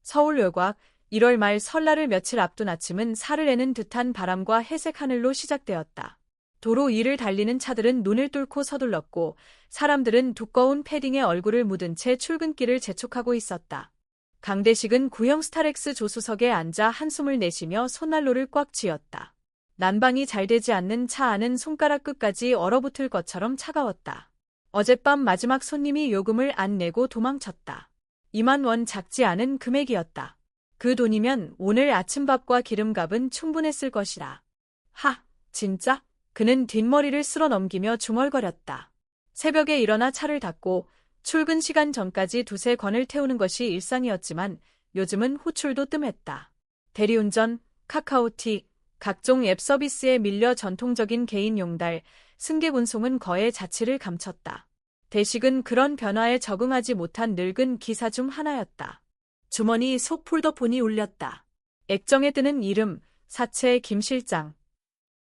서울 외곽 1월 말 설날을 며칠 앞둔 아침은 살을 내는 듯한 바람과 회색 하늘로 시작되었다. 도로 위를 달리는 차들은 눈을 뚫고 서둘렀고 사람들은 두꺼운 패딩에 얼굴을 묻은 채 출근길을 재촉하고 있었다. 강대식은 구형 스타렉스 조수석에 앉아 한숨을 내쉬며 손난로를 꽉 쥐었다. 난방이 잘 되지 않는 차 안은 손가락 끝까지 얼어붙을 것처럼 차가웠다. 어젯밤 마지막 손님이 요금을 안 내고 도망쳤다. 2만 원 작지 않은 금액이었다. 그 돈이면 오늘 아침밥과 기름값은 충분했을 것이라. 하, 진짜? 그는 뒷머리를 쓸어 넘기며 중얼거렸다. 새벽에 일어나 차를 닫고 출근 시간 전까지 두세 건을 태우는 것이 일상이었지만 요즘은 호출도 뜸했다. 대리운전, 카카오티, 각종 앱 서비스에 밀려 전통적인 개인 용달, 승객 운송은 거의 자취를 감췄다. 대식은 그런 변화에 적응하지 못한 늙은 기사 중 하나였다. 주머니 속 폴더폰이 울렸다. 액정에 뜨는 이름, 사채 김 실장.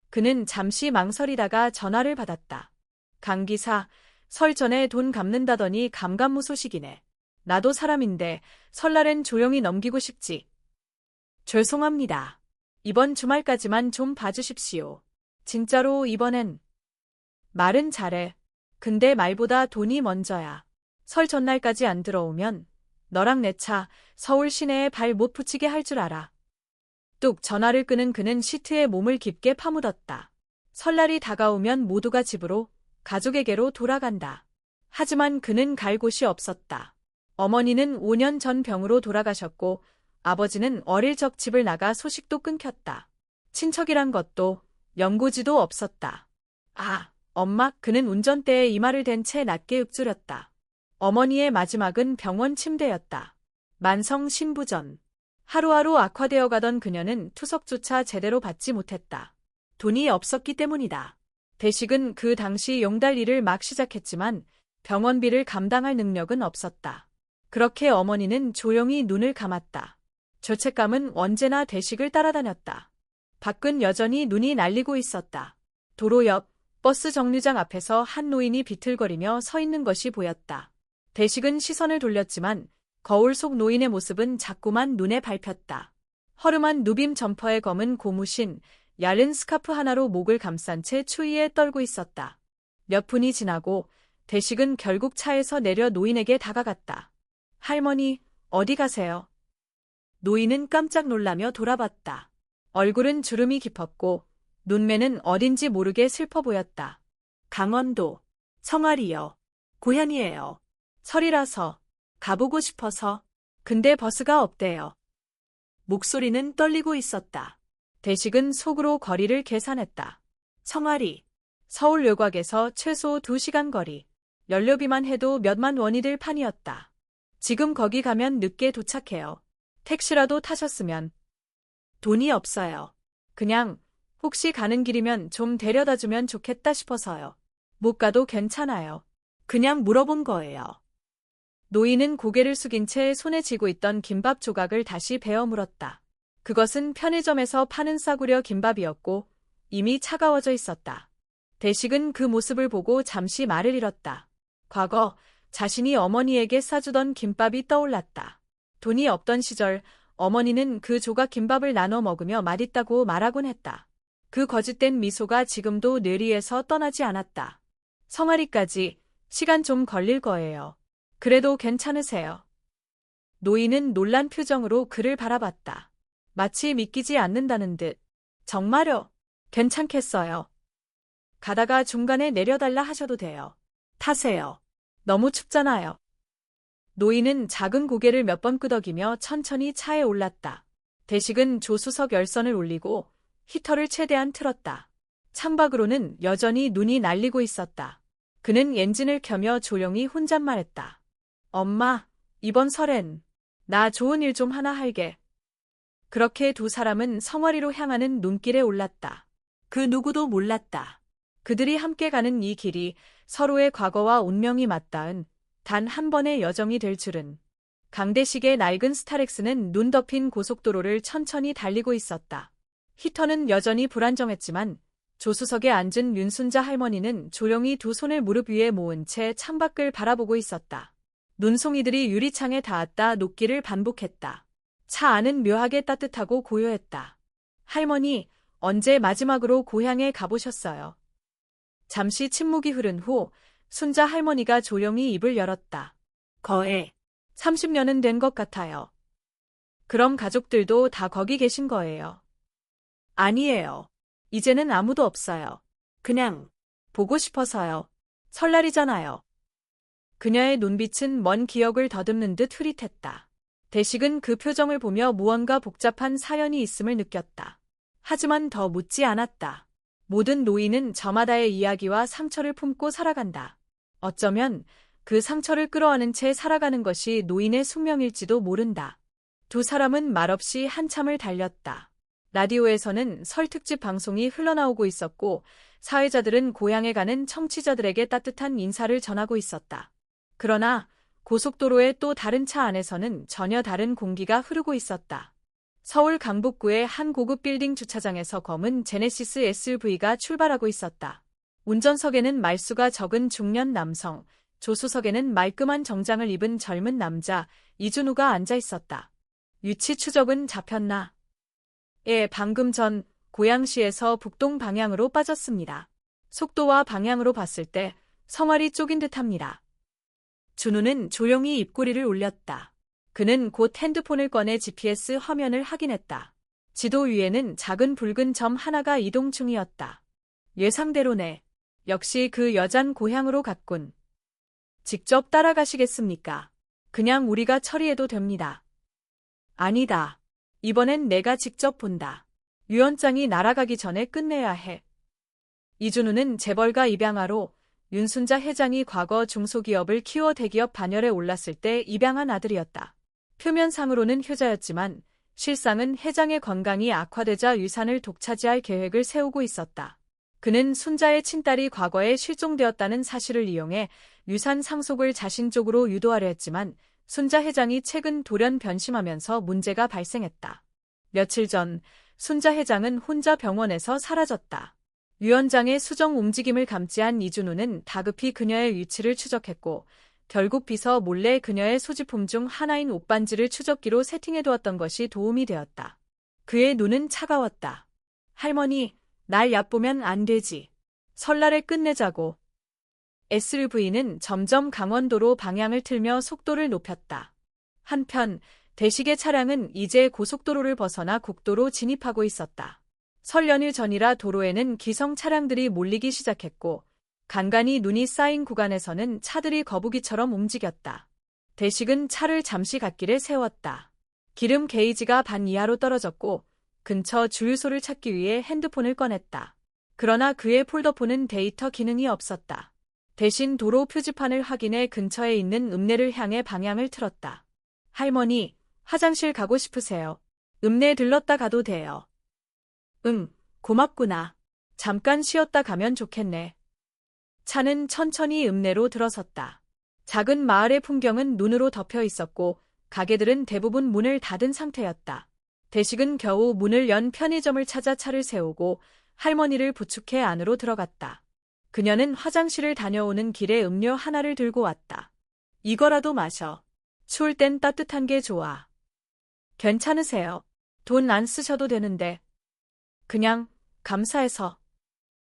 그는 잠시 망설이다가 전화를 받았다. 강 기사, 설 전에 돈 갚는다더니 감감무소식이네. 나도 사람인데 설날엔 조용히 넘기고 싶지. 죄송합니다. 이번 주말까지만 좀 봐주십시오. 진짜로 이번엔. 말은 잘해. 근데 말보다 돈이 먼저야. 설 전날까지 안 들어오면 너랑 내 차 서울 시내에 발 못 붙이게 할 줄 알아. 뚝 전화를 끄는 그는 시트에 몸을 깊게 파묻었다. 설날이 다가오면 모두가 집으로, 가족에게로 돌아간다. 하지만 그는 갈 곳이 없었다. 어머니는 5년 전 병으로 돌아가셨고 아버지는 어릴 적 집을 나가 소식도 끊겼다. 친척이란 것도 연고지도 없었다. 아, 엄마, 그는 운전대에 이마를 댄 채 낮게 읊조렸다. 어머니의 마지막은 병원 침대였다. 만성 신부전. 하루하루 악화되어 가던 그녀는 투석조차 제대로 받지 못했다. 돈이 없었기 때문이다. 대식은 그 당시 용달 일을 막 시작했지만 병원비를 감당할 능력은 없었다. 그렇게 어머니는 조용히 눈을 감았다. 죄책감은 언제나 대식을 따라다녔다. 밖은 여전히 눈이 날리고 있었다. 도로 옆 버스 정류장 앞에서 한 노인이 비틀거리며 서 있는 것이 보였다. 대식은 시선을 돌렸지만 거울 속 노인의 모습은 자꾸만 눈에 밟혔다. 허름한 누빔 점퍼에 검은 고무신, 얇은 스카프 하나로 목을 감싼 채 추위에 떨고 있었다. 몇 분이 지나고 대식은 결국 차에서 내려 노인에게 다가갔다. 할머니, 어디 가세요? 노인은 깜짝 놀라며 돌아봤다. 얼굴은 주름이 깊었고 눈매는 어딘지 모르게 슬퍼 보였다. 강원도, 청아리요. 고향이에요. 설이라서. 가보고 싶어서. 근데 버스가 없대요. 목소리는 떨리고 있었다. 대식은 속으로 거리를 계산했다. 청아리. 서울 외곽에서 최소 2시간 거리. 연료비만 해도 몇만 원이 들 판이었다. 지금 거기 가면 늦게 도착해요. 택시라도 타셨으면. 돈이 없어요. 그냥 혹시 가는 길이면 좀 데려다주면 좋겠다 싶어서요. 못 가도 괜찮아요. 그냥 물어본 거예요. 노인은 고개를 숙인 채 손에 쥐고 있던 김밥 조각을 다시 베어 물었다. 그것은 편의점에서 파는 싸구려 김밥이었고 이미 차가워져 있었다. 대식은 그 모습을 보고 잠시 말을 잃었다. 과거 자신이 어머니에게 싸주던 김밥이 떠올랐다. 돈이 없던 시절 어머니는 그 조각 김밥을 나눠 먹으며 맛있다고 말하곤 했다. 그 거짓된 미소가 지금도 뇌리에서 떠나지 않았다. 성아리까지 시간 좀 걸릴 거예요. 그래도 괜찮으세요? 노인은 놀란 표정으로 그를 바라봤다. 마치 믿기지 않는다는 듯. 정말요? 괜찮겠어요. 가다가 중간에 내려달라 하셔도 돼요. 타세요. 너무 춥잖아요. 노인은 작은 고개를 몇 번 끄덕이며 천천히 차에 올랐다. 대식은 조수석 열선을 올리고 히터를 최대한 틀었다. 창밖으로는 여전히 눈이 날리고 있었다. 그는 엔진을 켜며 조용히 혼잣말했다. 엄마, 이번 설엔 나 좋은 일 좀 하나 할게. 그렇게 두 사람은 성화리로 향하는 눈길에 올랐다. 그 누구도 몰랐다. 그들이 함께 가는 이 길이 서로의 과거와 운명이 맞닿은 단 한 번의 여정이 될 줄은. 강대식의 낡은 스타렉스는 눈 덮인 고속도로를 천천히 달리고 있었다. 히터는 여전히 불안정했지만 조수석에 앉은 윤순자 할머니는 조용히 두 손을 무릎 위에 모은 채 창밖을 바라보고 있었다. 눈송이들이 유리창에 닿았다 녹기를 반복했다. 차 안은 묘하게 따뜻하고 고요했다. 할머니, 언제 마지막으로 고향에 가보셨어요? 잠시 침묵이 흐른 후 순자 할머니가 조용히 입을 열었다. 거의 30년은 된 것 같아요. 그럼 가족들도 다 거기 계신 거예요? 아니에요. 이제는 아무도 없어요. 그냥 보고 싶어서요. 설날이잖아요. 그녀의 눈빛은 먼 기억을 더듬는 듯 흐릿했다. 대식은 그 표정을 보며 무언가 복잡한 사연이 있음을 느꼈다. 하지만 더 묻지 않았다. 모든 노인은 저마다의 이야기와 상처를 품고 살아간다. 어쩌면 그 상처를 끌어안은 채 살아가는 것이 노인의 숙명일지도 모른다. 두 사람은 말없이 한참을 달렸다. 라디오에서는 설 특집 방송이 흘러나오고 있었고 사회자들은 고향에 가는 청취자들에게 따뜻한 인사를 전하고 있었다. 그러나 고속도로의 또 다른 차 안에서는 전혀 다른 공기가 흐르고 있었다. 서울 강북구의 한 고급 빌딩 주차장에서 검은 제네시스 SUV가 출발하고 있었다. 운전석에는 말수가 적은 중년 남성, 조수석에는 말끔한 정장을 입은 젊은 남자, 이준우가 앉아 있었다. 위치 추적은 잡혔나? 예, 방금 전 고양시에서 북동 방향으로 빠졌습니다. 속도와 방향으로 봤을 때 성알이 쪼긴 듯합니다. 준우는 조용히 입꼬리를 올렸다. 그는 곧 핸드폰을 꺼내 GPS 화면을 확인했다. 지도 위에는 작은 붉은 점 하나가 이동 중이었다. 예상대로네. 역시 그 여잔 고향으로 갔군. 직접 따라가시겠습니까? 그냥 우리가 처리해도 됩니다. 아니다. 이번엔 내가 직접 본다. 유언장이 날아가기 전에 끝내야 해. 이준우는 재벌가 입양아로 윤순자 회장이 과거 중소기업을 키워 대기업 반열에 올랐을 때 입양한 아들이었다. 표면상으로는 효자였지만 실상은 회장의 건강이 악화되자 유산을 독차지할 계획을 세우고 있었다. 그는 순자의 친딸이 과거에 실종되었다는 사실을 이용해 유산 상속을 자신 쪽으로 유도하려 했지만 순자 회장이 최근 돌연 변심하면서 문제가 발생했다. 며칠 전 순자 회장은 혼자 병원에서 사라졌다. 위원장의 수정 움직임을 감지한 이준우는 다급히 그녀의 위치를 추적했고 결국 비서 몰래 그녀의 소지품 중 하나인 옷반지를 추적기로 세팅해두었던 것이 도움이 되었다. 그의 눈은 차가웠다. 할머니, 날 얕보면 안 되지. 설날에 끝내자고. SUV는 점점 강원도로 방향을 틀며 속도를 높였다. 한편 대식의 차량은 이제 고속도로를 벗어나 국도로 진입하고 있었다. 설 연휴 전이라 도로에는 기성 차량들이 몰리기 시작했고 간간히 눈이 쌓인 구간에서는 차들이 거북이처럼 움직였다. 대식은 차를 잠시 갓길에 세웠다. 기름 게이지가 반 이하로 떨어졌고 근처 주유소를 찾기 위해 핸드폰을 꺼냈다. 그러나 그의 폴더폰은 데이터 기능이 없었다. 대신 도로 표지판을 확인해 근처에 있는 읍내를 향해 방향을 틀었다. 할머니, 화장실 가고 싶으세요? 읍내 들렀다 가도 돼요. 응, 고맙구나. 잠깐 쉬었다 가면 좋겠네. 차는 천천히 읍내로 들어섰다. 작은 마을의 풍경은 눈으로 덮여 있었고 가게들은 대부분 문을 닫은 상태였다. 대식은 겨우 문을 연 편의점을 찾아 차를 세우고 할머니를 부축해 안으로 들어갔다. 그녀는 화장실을 다녀오는 길에 음료 하나를 들고 왔다. 이거라도 마셔. 추울 땐 따뜻한 게 좋아. 괜찮으세요? 돈 안 쓰셔도 되는데. 그냥 감사해서.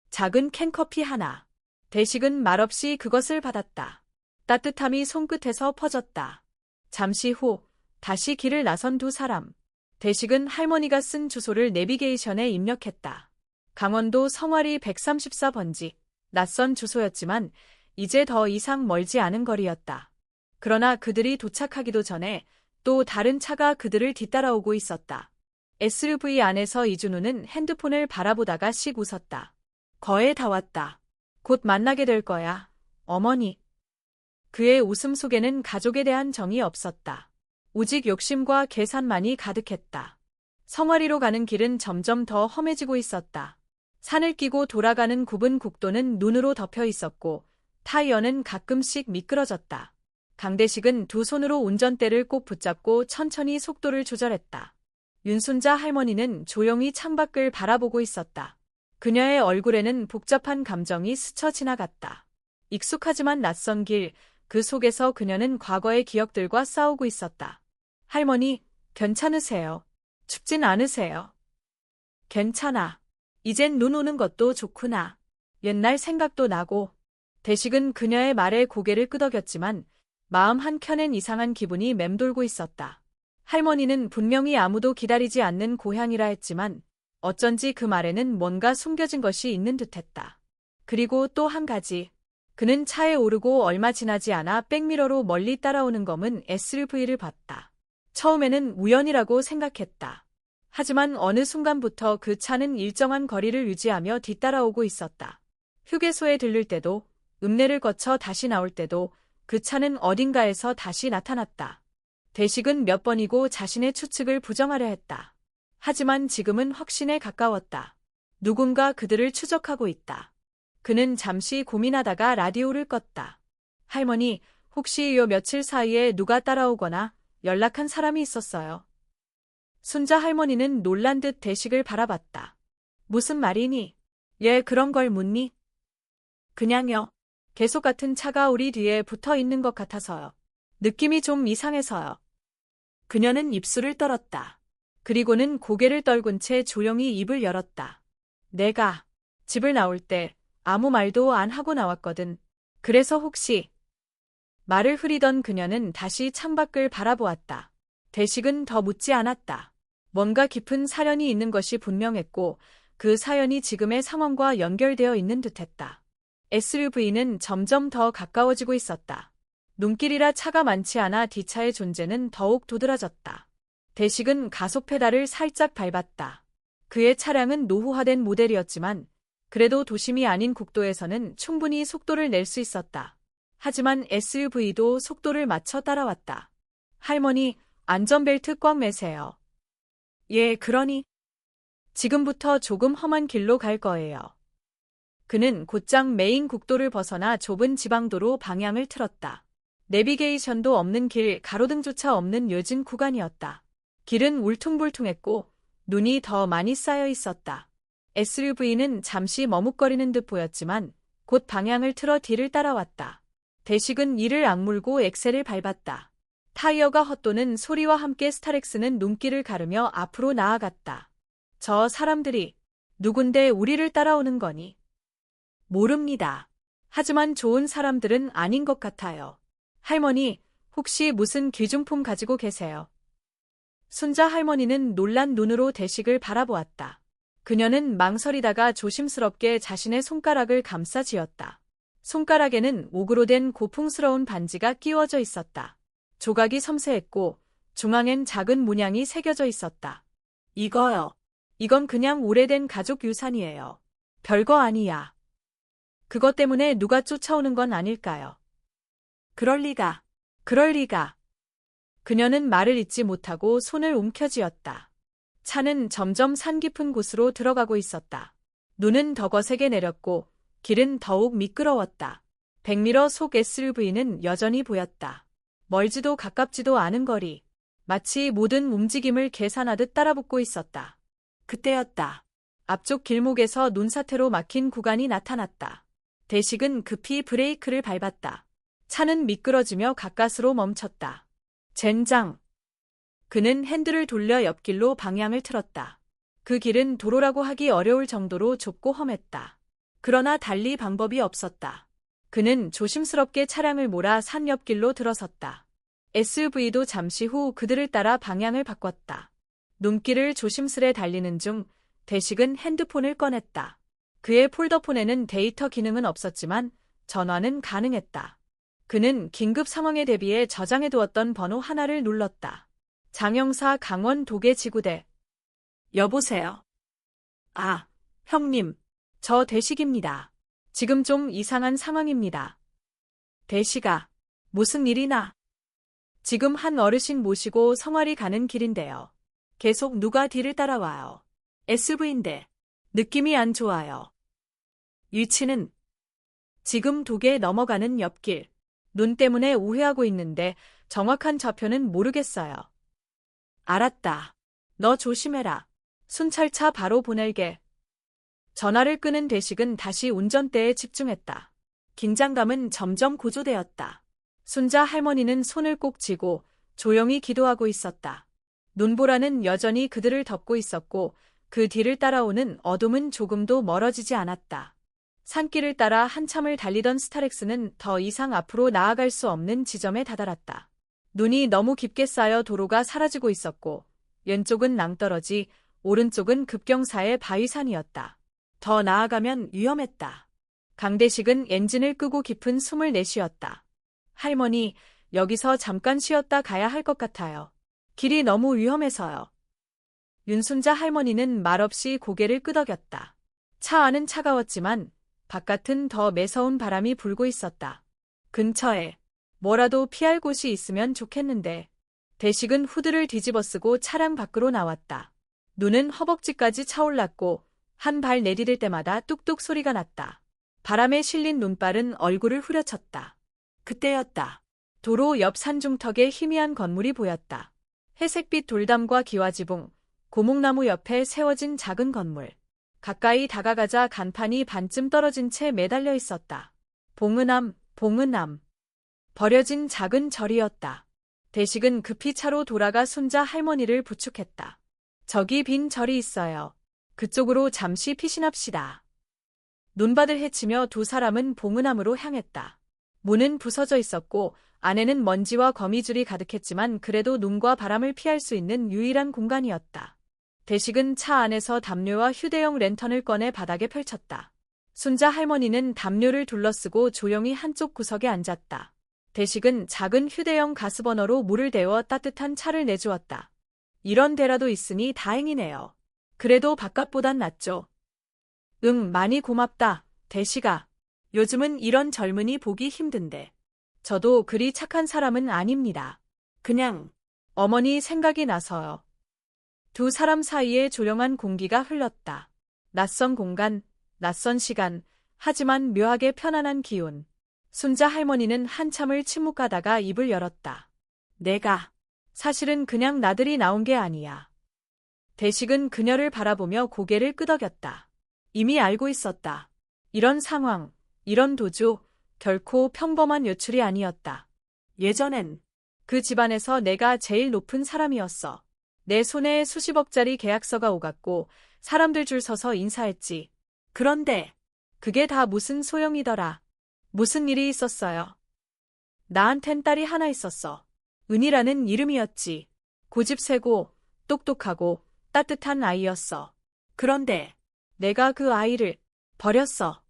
작은 캔커피 하나. 대식은 말없이 그것을 받았다. 따뜻함이 손끝에서 퍼졌다. 잠시 후 다시 길을 나선 두 사람. 대식은 할머니가 쓴 주소를 내비게이션에 입력했다. 강원도 성화리 134번지. 낯선 주소였지만 이제 더 이상 멀지 않은 거리였다. 그러나 그들이 도착하기도 전에 또 다른 차가 그들을 뒤따라오고 있었다. SUV 안에서 이준우는 핸드폰을 바라보다가 씩 웃었다. 거의 다 왔다. 곧 만나게 될 거야, 어머니. 그의 웃음 속에는 가족에 대한 정이 없었다. 오직 욕심과 계산만이 가득했다. 성화리로 가는 길은 점점 더 험해지고 있었다. 산을 끼고 돌아가는 굽은 국도는 눈으로 덮여 있었고 타이어는 가끔씩 미끄러졌다. 강대식은 두 손으로 운전대를 꼭 붙잡고 천천히 속도를 조절했다. 윤순자 할머니는 조용히 창밖을 바라보고 있었다. 그녀의 얼굴에는 복잡한 감정이 스쳐 지나갔다. 익숙하지만 낯선 길, 그 속에서 그녀는 과거의 기억들과 싸우고 있었다. 할머니, 괜찮으세요? 춥진 않으세요? 괜찮아. 이젠 눈 오는 것도 좋구나. 옛날 생각도 나고. 대식은 그녀의 말에 고개를 끄덕였지만 마음 한켠엔 이상한 기분이 맴돌고 있었다. 할머니는 분명히 아무도 기다리지 않는 고향이라 했지만 어쩐지 그 말에는 뭔가 숨겨진 것이 있는 듯했다. 그리고 또 한 가지. 그는 차에 오르고 얼마 지나지 않아 백미러로 멀리 따라오는 검은 SUV를 봤다. 처음에는 우연이라고 생각했다. 하지만 어느 순간부터 그 차는 일정한 거리를 유지하며 뒤따라오고 있었다. 휴게소에 들를 때도, 읍내를 거쳐 다시 나올 때도 그 차는 어딘가에서 다시 나타났다. 대식은 몇 번이고 자신의 추측을 부정하려 했다. 하지만 지금은 확신에 가까웠다. 누군가 그들을 추적하고 있다. 그는 잠시 고민하다가 라디오를 껐다. 할머니, 혹시 요 며칠 사이에 누가 따라오거나 연락한 사람이 있었어요? 순자 할머니는 놀란 듯 대식을 바라봤다. 무슨 말이니? 얘 그런 걸 묻니? 그냥요. 계속 같은 차가 우리 뒤에 붙어 있는 것 같아서요. 느낌이 좀 이상해서요. 그녀는 입술을 떨었다. 그리고는 고개를 떨군 채 조용히 입을 열었다. 내가 집을 나올 때 아무 말도 안 하고 나왔거든. 그래서 혹시... 말을 흐리던 그녀는 다시 창밖을 바라보았다. 대식은 더 묻지 않았다. 뭔가 깊은 사연이 있는 것이 분명했고 그 사연이 지금의 상황과 연결되어 있는 듯했다. SUV는 점점 더 가까워지고 있었다. 눈길이라 차가 많지 않아 뒷차의 존재는 더욱 도드라졌다. 대식은 가속 페달을 살짝 밟았다. 그의 차량은 노후화된 모델이었지만 그래도 도심이 아닌 국도에서는 충분히 속도를 낼 수 있었다. 하지만 SUV도 속도를 맞춰 따라왔다. 할머니, 안전벨트 꽉 매세요. 예, 그러니? 지금부터 조금 험한 길로 갈 거예요. 그는 곧장 메인 국도를 벗어나 좁은 지방도로 방향을 틀었다. 내비게이션도 없는 길, 가로등조차 없는 요진 구간이었다. 길은 울퉁불퉁했고 눈이 더 많이 쌓여 있었다. SUV는 잠시 머뭇거리는 듯 보였지만 곧 방향을 틀어 뒤를 따라왔다. 대식은 이를 악물고 엑셀을 밟았다. 타이어가 헛도는 소리와 함께 스타렉스는 눈길을 가르며 앞으로 나아갔다. 저 사람들이 누군데 우리를 따라오는 거니? 모릅니다. 하지만 좋은 사람들은 아닌 것 같아요. 할머니, 혹시 무슨 귀중품 가지고 계세요? 순자 할머니는 놀란 눈으로 대식을 바라보았다. 그녀는 망설이다가 조심스럽게 자신의 손가락을 감싸 쥐었다. 손가락에는 옥으로 된 고풍스러운 반지가 끼워져 있었다. 조각이 섬세했고 중앙엔 작은 문양이 새겨져 있었다. 이거요. 이건 그냥 오래된 가족 유산이에요. 별거 아니야. 그것 때문에 누가 쫓아오는 건 아닐까요? 그럴 리가. 그럴 리가. 그녀는 말을 잇지 못하고 손을 움켜쥐었다. 차는 점점 산 깊은 곳으로 들어가고 있었다. 눈은 더 거세게 내렸고 길은 더욱 미끄러웠다. 백미러 속 SUV는 여전히 보였다. 멀지도 가깝지도 않은 거리. 마치 모든 움직임을 계산하듯 따라붙고 있었다. 그때였다. 앞쪽 길목에서 눈사태로 막힌 구간이 나타났다. 대식은 급히 브레이크를 밟았다. 차는 미끄러지며 가까스로 멈췄다. 젠장. 그는 핸들을 돌려 옆길로 방향을 틀었다. 그 길은 도로라고 하기 어려울 정도로 좁고 험했다. 그러나 달리 방법이 없었다. 그는 조심스럽게 차량을 몰아 산 옆길로 들어섰다. SUV도 잠시 후 그들을 따라 방향을 바꿨다. 눈길을 조심스레 달리는 중 대식은 핸드폰을 꺼냈다. 그의 폴더폰에는 데이터 기능은 없었지만 전화는 가능했다. 그는 긴급 상황에 대비해 저장해두었던 번호 하나를 눌렀다. 장영사 강원 도계지구대. 여보세요. 아, 형님. 저 대식입니다. 지금 좀 이상한 상황입니다. 대식아, 무슨 일이나? 지금 한 어르신 모시고 성화리 가는 길인데요. 계속 누가 뒤를 따라와요. SUV인데 느낌이 안 좋아요. 위치는 지금 도계 넘어가는 옆길. 눈 때문에 오해하고 있는데 정확한 좌표는 모르겠어요. 알았다. 너 조심해라. 순찰차 바로 보낼게. 전화를 끄는 대식은 다시 운전대에 집중했다. 긴장감은 점점 고조되었다. 순자 할머니는 손을 꼭 쥐고 조용히 기도하고 있었다. 눈보라는 여전히 그들을 덮고 있었고 그 뒤를 따라오는 어둠은 조금도 멀어지지 않았다. 산길을 따라 한참을 달리던 스타렉스는 더 이상 앞으로 나아갈 수 없는 지점에 다다랐다. 눈이 너무 깊게 쌓여 도로가 사라지고 있었고 왼쪽은 낭떠러지, 오른쪽은 급경사의 바위산이었다. 더 나아가면 위험했다. 강대식은 엔진을 끄고 깊은 숨을 내쉬었다. 할머니, 여기서 잠깐 쉬었다 가야 할 것 같아요. 길이 너무 위험해서요. 윤순자 할머니는 말없이 고개를 끄덕였다. 차 안은 차가웠지만 바깥은 더 매서운 바람이 불고 있었다. 근처에 뭐라도 피할 곳이 있으면 좋겠는데. 대식은 후드를 뒤집어쓰고 차량 밖으로 나왔다. 눈은 허벅지까지 차올랐고 한 발 내디딜 때마다 뚝뚝 소리가 났다. 바람에 실린 눈발은 얼굴을 후려쳤다. 그때였다. 도로 옆 산중턱에 희미한 건물이 보였다. 회색빛 돌담과 기와지붕, 고목나무 옆에 세워진 작은 건물. 가까이 다가가자 간판이 반쯤 떨어진 채 매달려 있었다. 봉은암, 봉은암. 버려진 작은 절이었다. 대식은 급히 차로 돌아가 순자 할머니를 부축했다. 저기 빈 절이 있어요. 그쪽으로 잠시 피신합시다. 눈밭을 헤치며 두 사람은 봉은암으로 향했다. 문은 부서져 있었고 안에는 먼지와 거미줄이 가득했지만 그래도 눈과 바람을 피할 수 있는 유일한 공간이었다. 대식은 차 안에서 담요와 휴대용 랜턴을 꺼내 바닥에 펼쳤다. 순자 할머니는 담요를 둘러쓰고 조용히 한쪽 구석에 앉았다. 대식은 작은 휴대용 가스버너로 물을 데워 따뜻한 차를 내주었다. 이런 데라도 있으니 다행이네요. 그래도 바깥보단 낫죠. 많이 고맙다, 대식아. 요즘은 이런 젊은이 보기 힘든데. 저도 그리 착한 사람은 아닙니다. 그냥 어머니 생각이 나서요. 두 사람 사이에 조용한 공기가 흘렀다. 낯선 공간, 낯선 시간, 하지만 묘하게 편안한 기운. 순자 할머니는 한참을 침묵하다가 입을 열었다. 사실은 그냥 나들이 나온 게 아니야. 대식은 그녀를 바라보며 고개를 끄덕였다. 이미 알고 있었다. 이런 상황, 이런 도주, 결코 평범한 요출이 아니었다. 예전엔 그 집안에서 내가 제일 높은 사람이었어. 내 손에 수십억짜리 계약서가 오갔고 사람들 줄 서서 인사했지. 그런데 그게 다 무슨 소용이더라. 무슨 일이 있었어요. 나한텐 딸이 하나 있었어. 은이라는 이름이었지. 고집세고 똑똑하고 따뜻한 아이였어. 그런데 내가 그 아이를 버렸어.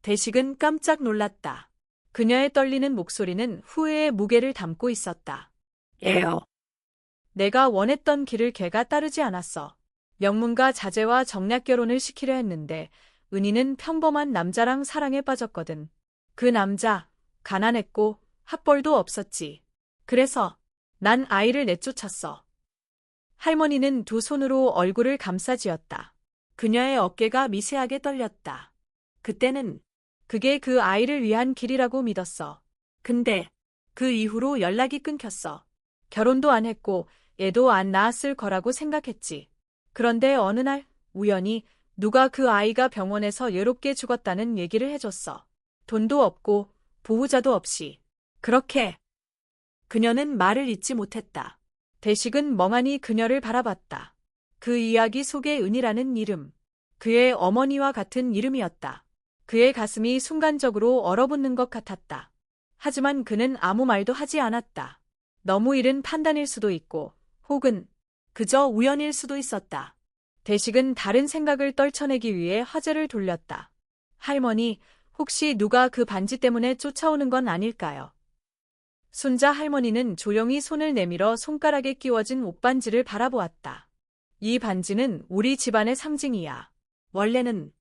대식은 깜짝 놀랐다. 그녀의 떨리는 목소리는 후회의 무게를 담고 있었다. 예요. 내가 원했던 길을 걔가 따르지 않았어. 명문가 자제와 정략 결혼을 시키려 했는데 은희는 평범한 남자랑 사랑에 빠졌거든. 그 남자, 가난했고 학벌도 없었지. 그래서 난 아이를 내쫓았어. 할머니는 두 손으로 얼굴을 감싸쥐었다. 그녀의 어깨가 미세하게 떨렸다. 그때는 그게 그 아이를 위한 길이라고 믿었어. 근데 그 이후로 연락이 끊겼어. 결혼도 안 했고 애도 안 낳았을 거라고 생각했지. 그런데 어느 날 우연히 누가 그 아이가 병원에서 외롭게 죽었다는 얘기를 해줬어. 돈도 없고 보호자도 없이. 그렇게 그녀는 말을 잇지 못했다. 대식은 멍하니 그녀를 바라봤다. 그 이야기 속의 은이라는 이름. 그의 어머니와 같은 이름이었다. 그의 가슴이 순간적으로 얼어붙는 것 같았다. 하지만 그는 아무 말도 하지 않았다. 너무 이른 판단일 수도 있고 혹은 그저 우연일 수도 있었다. 대식은 다른 생각을 떨쳐내기 위해 화제를 돌렸다. 할머니, 혹시 누가 그 반지 때문에 쫓아오는 건 아닐까요? 순자 할머니는 조용히 손을 내밀어 손가락에 끼워진 옷반지를 바라보았다. 이 반지는 우리 집안의 상징이야. 원래는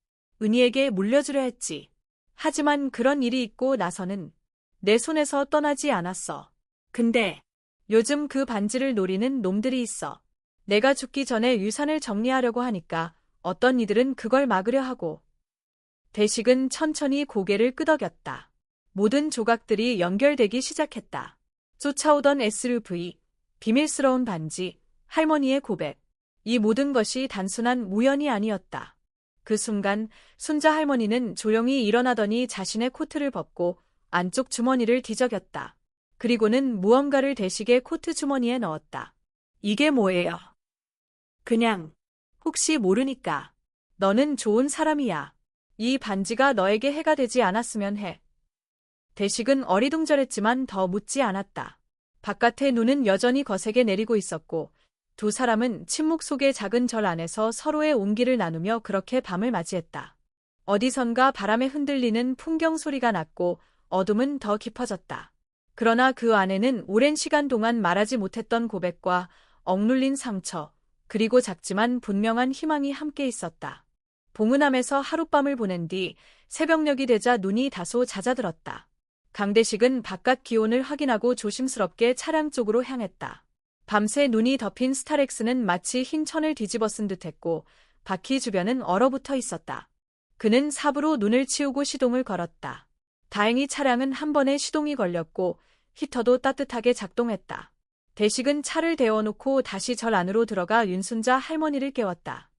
은희에게 물려주려 했지. 하지만 그런 일이 있고 나서는 내 손에서 떠나지 않았어. 근데 요즘 그 반지를 노리는 놈들이 있어. 내가 죽기 전에 유산을 정리하려고 하니까 어떤 이들은 그걸 막으려 하고. 대식은 천천히 고개를 끄덕였다. 모든 조각들이 연결되기 시작했다. 쫓아오던 SUV, 비밀스러운 반지, 할머니의 고백. 이 모든 것이 단순한 우연이 아니었다. 그 순간 순자 할머니는 조용히 일어나더니 자신의 코트를 벗고 안쪽 주머니를 뒤적였다. 그리고는 무언가를 대식의 코트 주머니에 넣었다. 이게 뭐예요? 그냥, 혹시 모르니까. 너는 좋은 사람이야. 이 반지가 너에게 해가 되지 않았으면 해. 대식은 어리둥절했지만 더 묻지 않았다. 바깥의 눈은 여전히 거세게 내리고 있었고 두 사람은 침묵 속의 작은 절 안에서 서로의 온기를 나누며 그렇게 밤을 맞이했다. 어디선가 바람에 흔들리는 풍경 소리가 났고 어둠은 더 깊어졌다. 그러나 그 안에는 오랜 시간 동안 말하지 못했던 고백과 억눌린 상처, 그리고 작지만 분명한 희망이 함께 있었다. 봉은함에서 하룻밤을 보낸 뒤 새벽녘이 되자 눈이 다소 잦아들었다. 강대식은 바깥 기온을 확인하고 조심스럽게 차량 쪽으로 향했다. 밤새 눈이 덮인 스타렉스는 마치 흰 천을 뒤집어 쓴 듯했고 바퀴 주변은 얼어붙어 있었다. 그는 삽으로 눈을 치우고 시동을 걸었다. 다행히 차량은 한 번에 시동이 걸렸고 히터도 따뜻하게 작동했다. 대식은 차를 데워놓고 다시 절 안으로 들어가 윤순자 할머니를 깨웠다.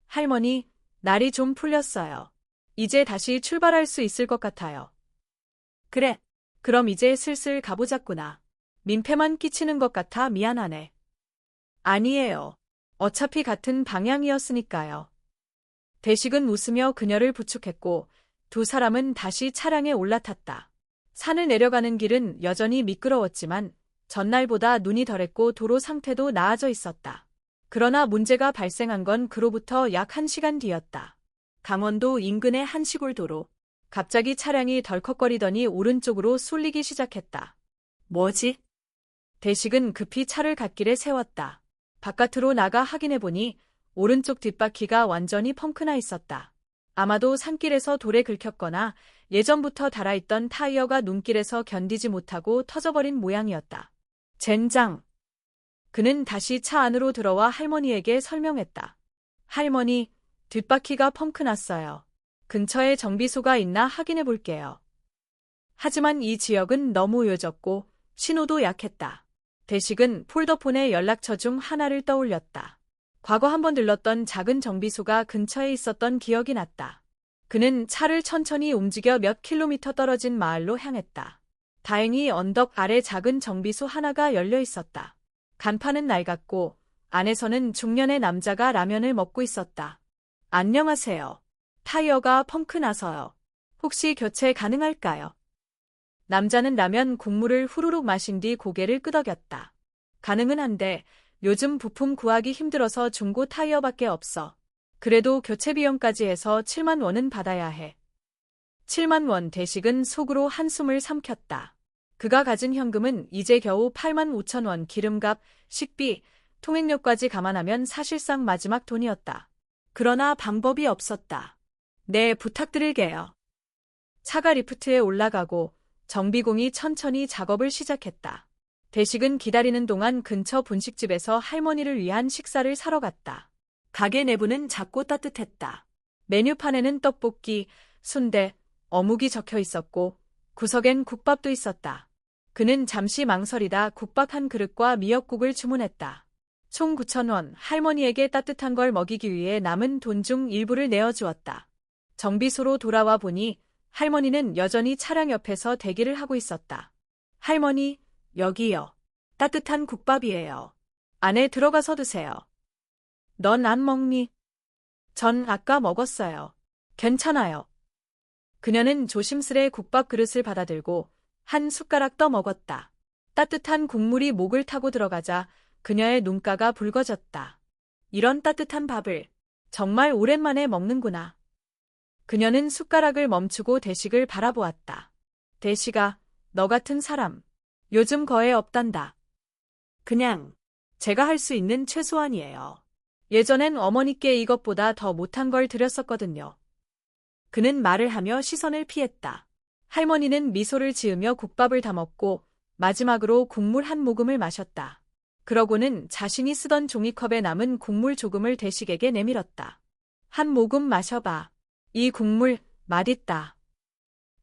할머니, 날이 좀 풀렸어요. 이제 다시 출발할 수 있을 것 같아요. 그래, 그럼 이제 슬슬 가보자꾸나. 민폐만 끼치는 것 같아 미안하네. 아니에요. 어차피 같은 방향이었으니까요. 대식은 웃으며 그녀를 부축했고 두 사람은 다시 차량에 올라탔다. 산을 내려가는 길은 여전히 미끄러웠지만 전날보다 눈이 덜했고 도로 상태도 나아져 있었다. 그러나 문제가 발생한 건 그로부터 약 1시간 뒤였다. 강원도 인근의 한 시골 도로. 갑자기 차량이 덜컥거리더니 오른쪽으로 쏠리기 시작했다. 뭐지? 대식은 급히 차를 갓길에 세웠다. 바깥으로 나가 확인해보니 오른쪽 뒷바퀴가 완전히 펑크나 있었다. 아마도 산길에서 돌에 긁혔거나 예전부터 달아있던 타이어가 눈길에서 견디지 못하고 터져버린 모양이었다. 젠장! 그는 다시 차 안으로 들어와 할머니에게 설명했다. 할머니, 뒷바퀴가 펑크났어요. 근처에 정비소가 있나 확인해 볼게요. 하지만 이 지역은 너무 요졌고 신호도 약했다. 대식은 폴더폰의 연락처 중 하나를 떠올렸다. 과거 한번 들렀던 작은 정비소가 근처에 있었던 기억이 났다. 그는 차를 천천히 움직여 몇 킬로미터 떨어진 마을로 향했다. 다행히 언덕 아래 작은 정비소 하나가 열려 있었다. 간판은 낡았고 안에서는 중년의 남자가 라면을 먹고 있었다. 안녕하세요. 타이어가 펑크 나서요. 혹시 교체 가능할까요? 남자는 라면 국물을 후루룩 마신 뒤 고개를 끄덕였다. 가능은 한데 요즘 부품 구하기 힘들어서 중고 타이어밖에 없어. 그래도 교체 비용까지 해서 7만 원은 받아야 해. 7만 원. 대식은 속으로 한숨을 삼켰다. 그가 가진 현금은 이제 겨우 8만 5천 원. 기름값, 식비, 통행료까지 감안하면 사실상 마지막 돈이었다. 그러나 방법이 없었다. 네, 부탁드릴게요. 차가 리프트에 올라가고 정비공이 천천히 작업을 시작했다. 대식은 기다리는 동안 근처 분식집에서 할머니를 위한 식사를 사러 갔다. 가게 내부는 작고 따뜻했다. 메뉴판에는 떡볶이, 순대, 어묵이 적혀 있었고 구석엔 국밥도 있었다. 그는 잠시 망설이다 국밥 한 그릇과 미역국을 주문했다. 총 9천 원. 할머니에게 따뜻한 걸 먹이기 위해 남은 돈 중 일부를 내어주었다. 정비소로 돌아와 보니 할머니는 여전히 차량 옆에서 대기를 하고 있었다. 할머니, 여기요. 따뜻한 국밥이에요. 안에 들어가서 드세요. 넌 안 먹니? 전 아까 먹었어요. 괜찮아요. 그녀는 조심스레 국밥 그릇을 받아들고 한 숟가락 떠 먹었다. 따뜻한 국물이 목을 타고 들어가자 그녀의 눈가가 붉어졌다. 이런 따뜻한 밥을 정말 오랜만에 먹는구나. 그녀는 숟가락을 멈추고 대식을 바라보았다. 대식아, 너 같은 사람 요즘 거의 없단다. 그냥 제가 할 수 있는 최소한이에요. 예전엔 어머니께 이것보다 더 못한 걸 드렸었거든요. 그는 말을 하며 시선을 피했다. 할머니는 미소를 지으며 국밥을 다 먹고 마지막으로 국물 한 모금을 마셨다. 그러고는 자신이 쓰던 종이컵에 남은 국물 조금을 대식에게 내밀었다. 한 모금 마셔봐. 이 국물 맛있다.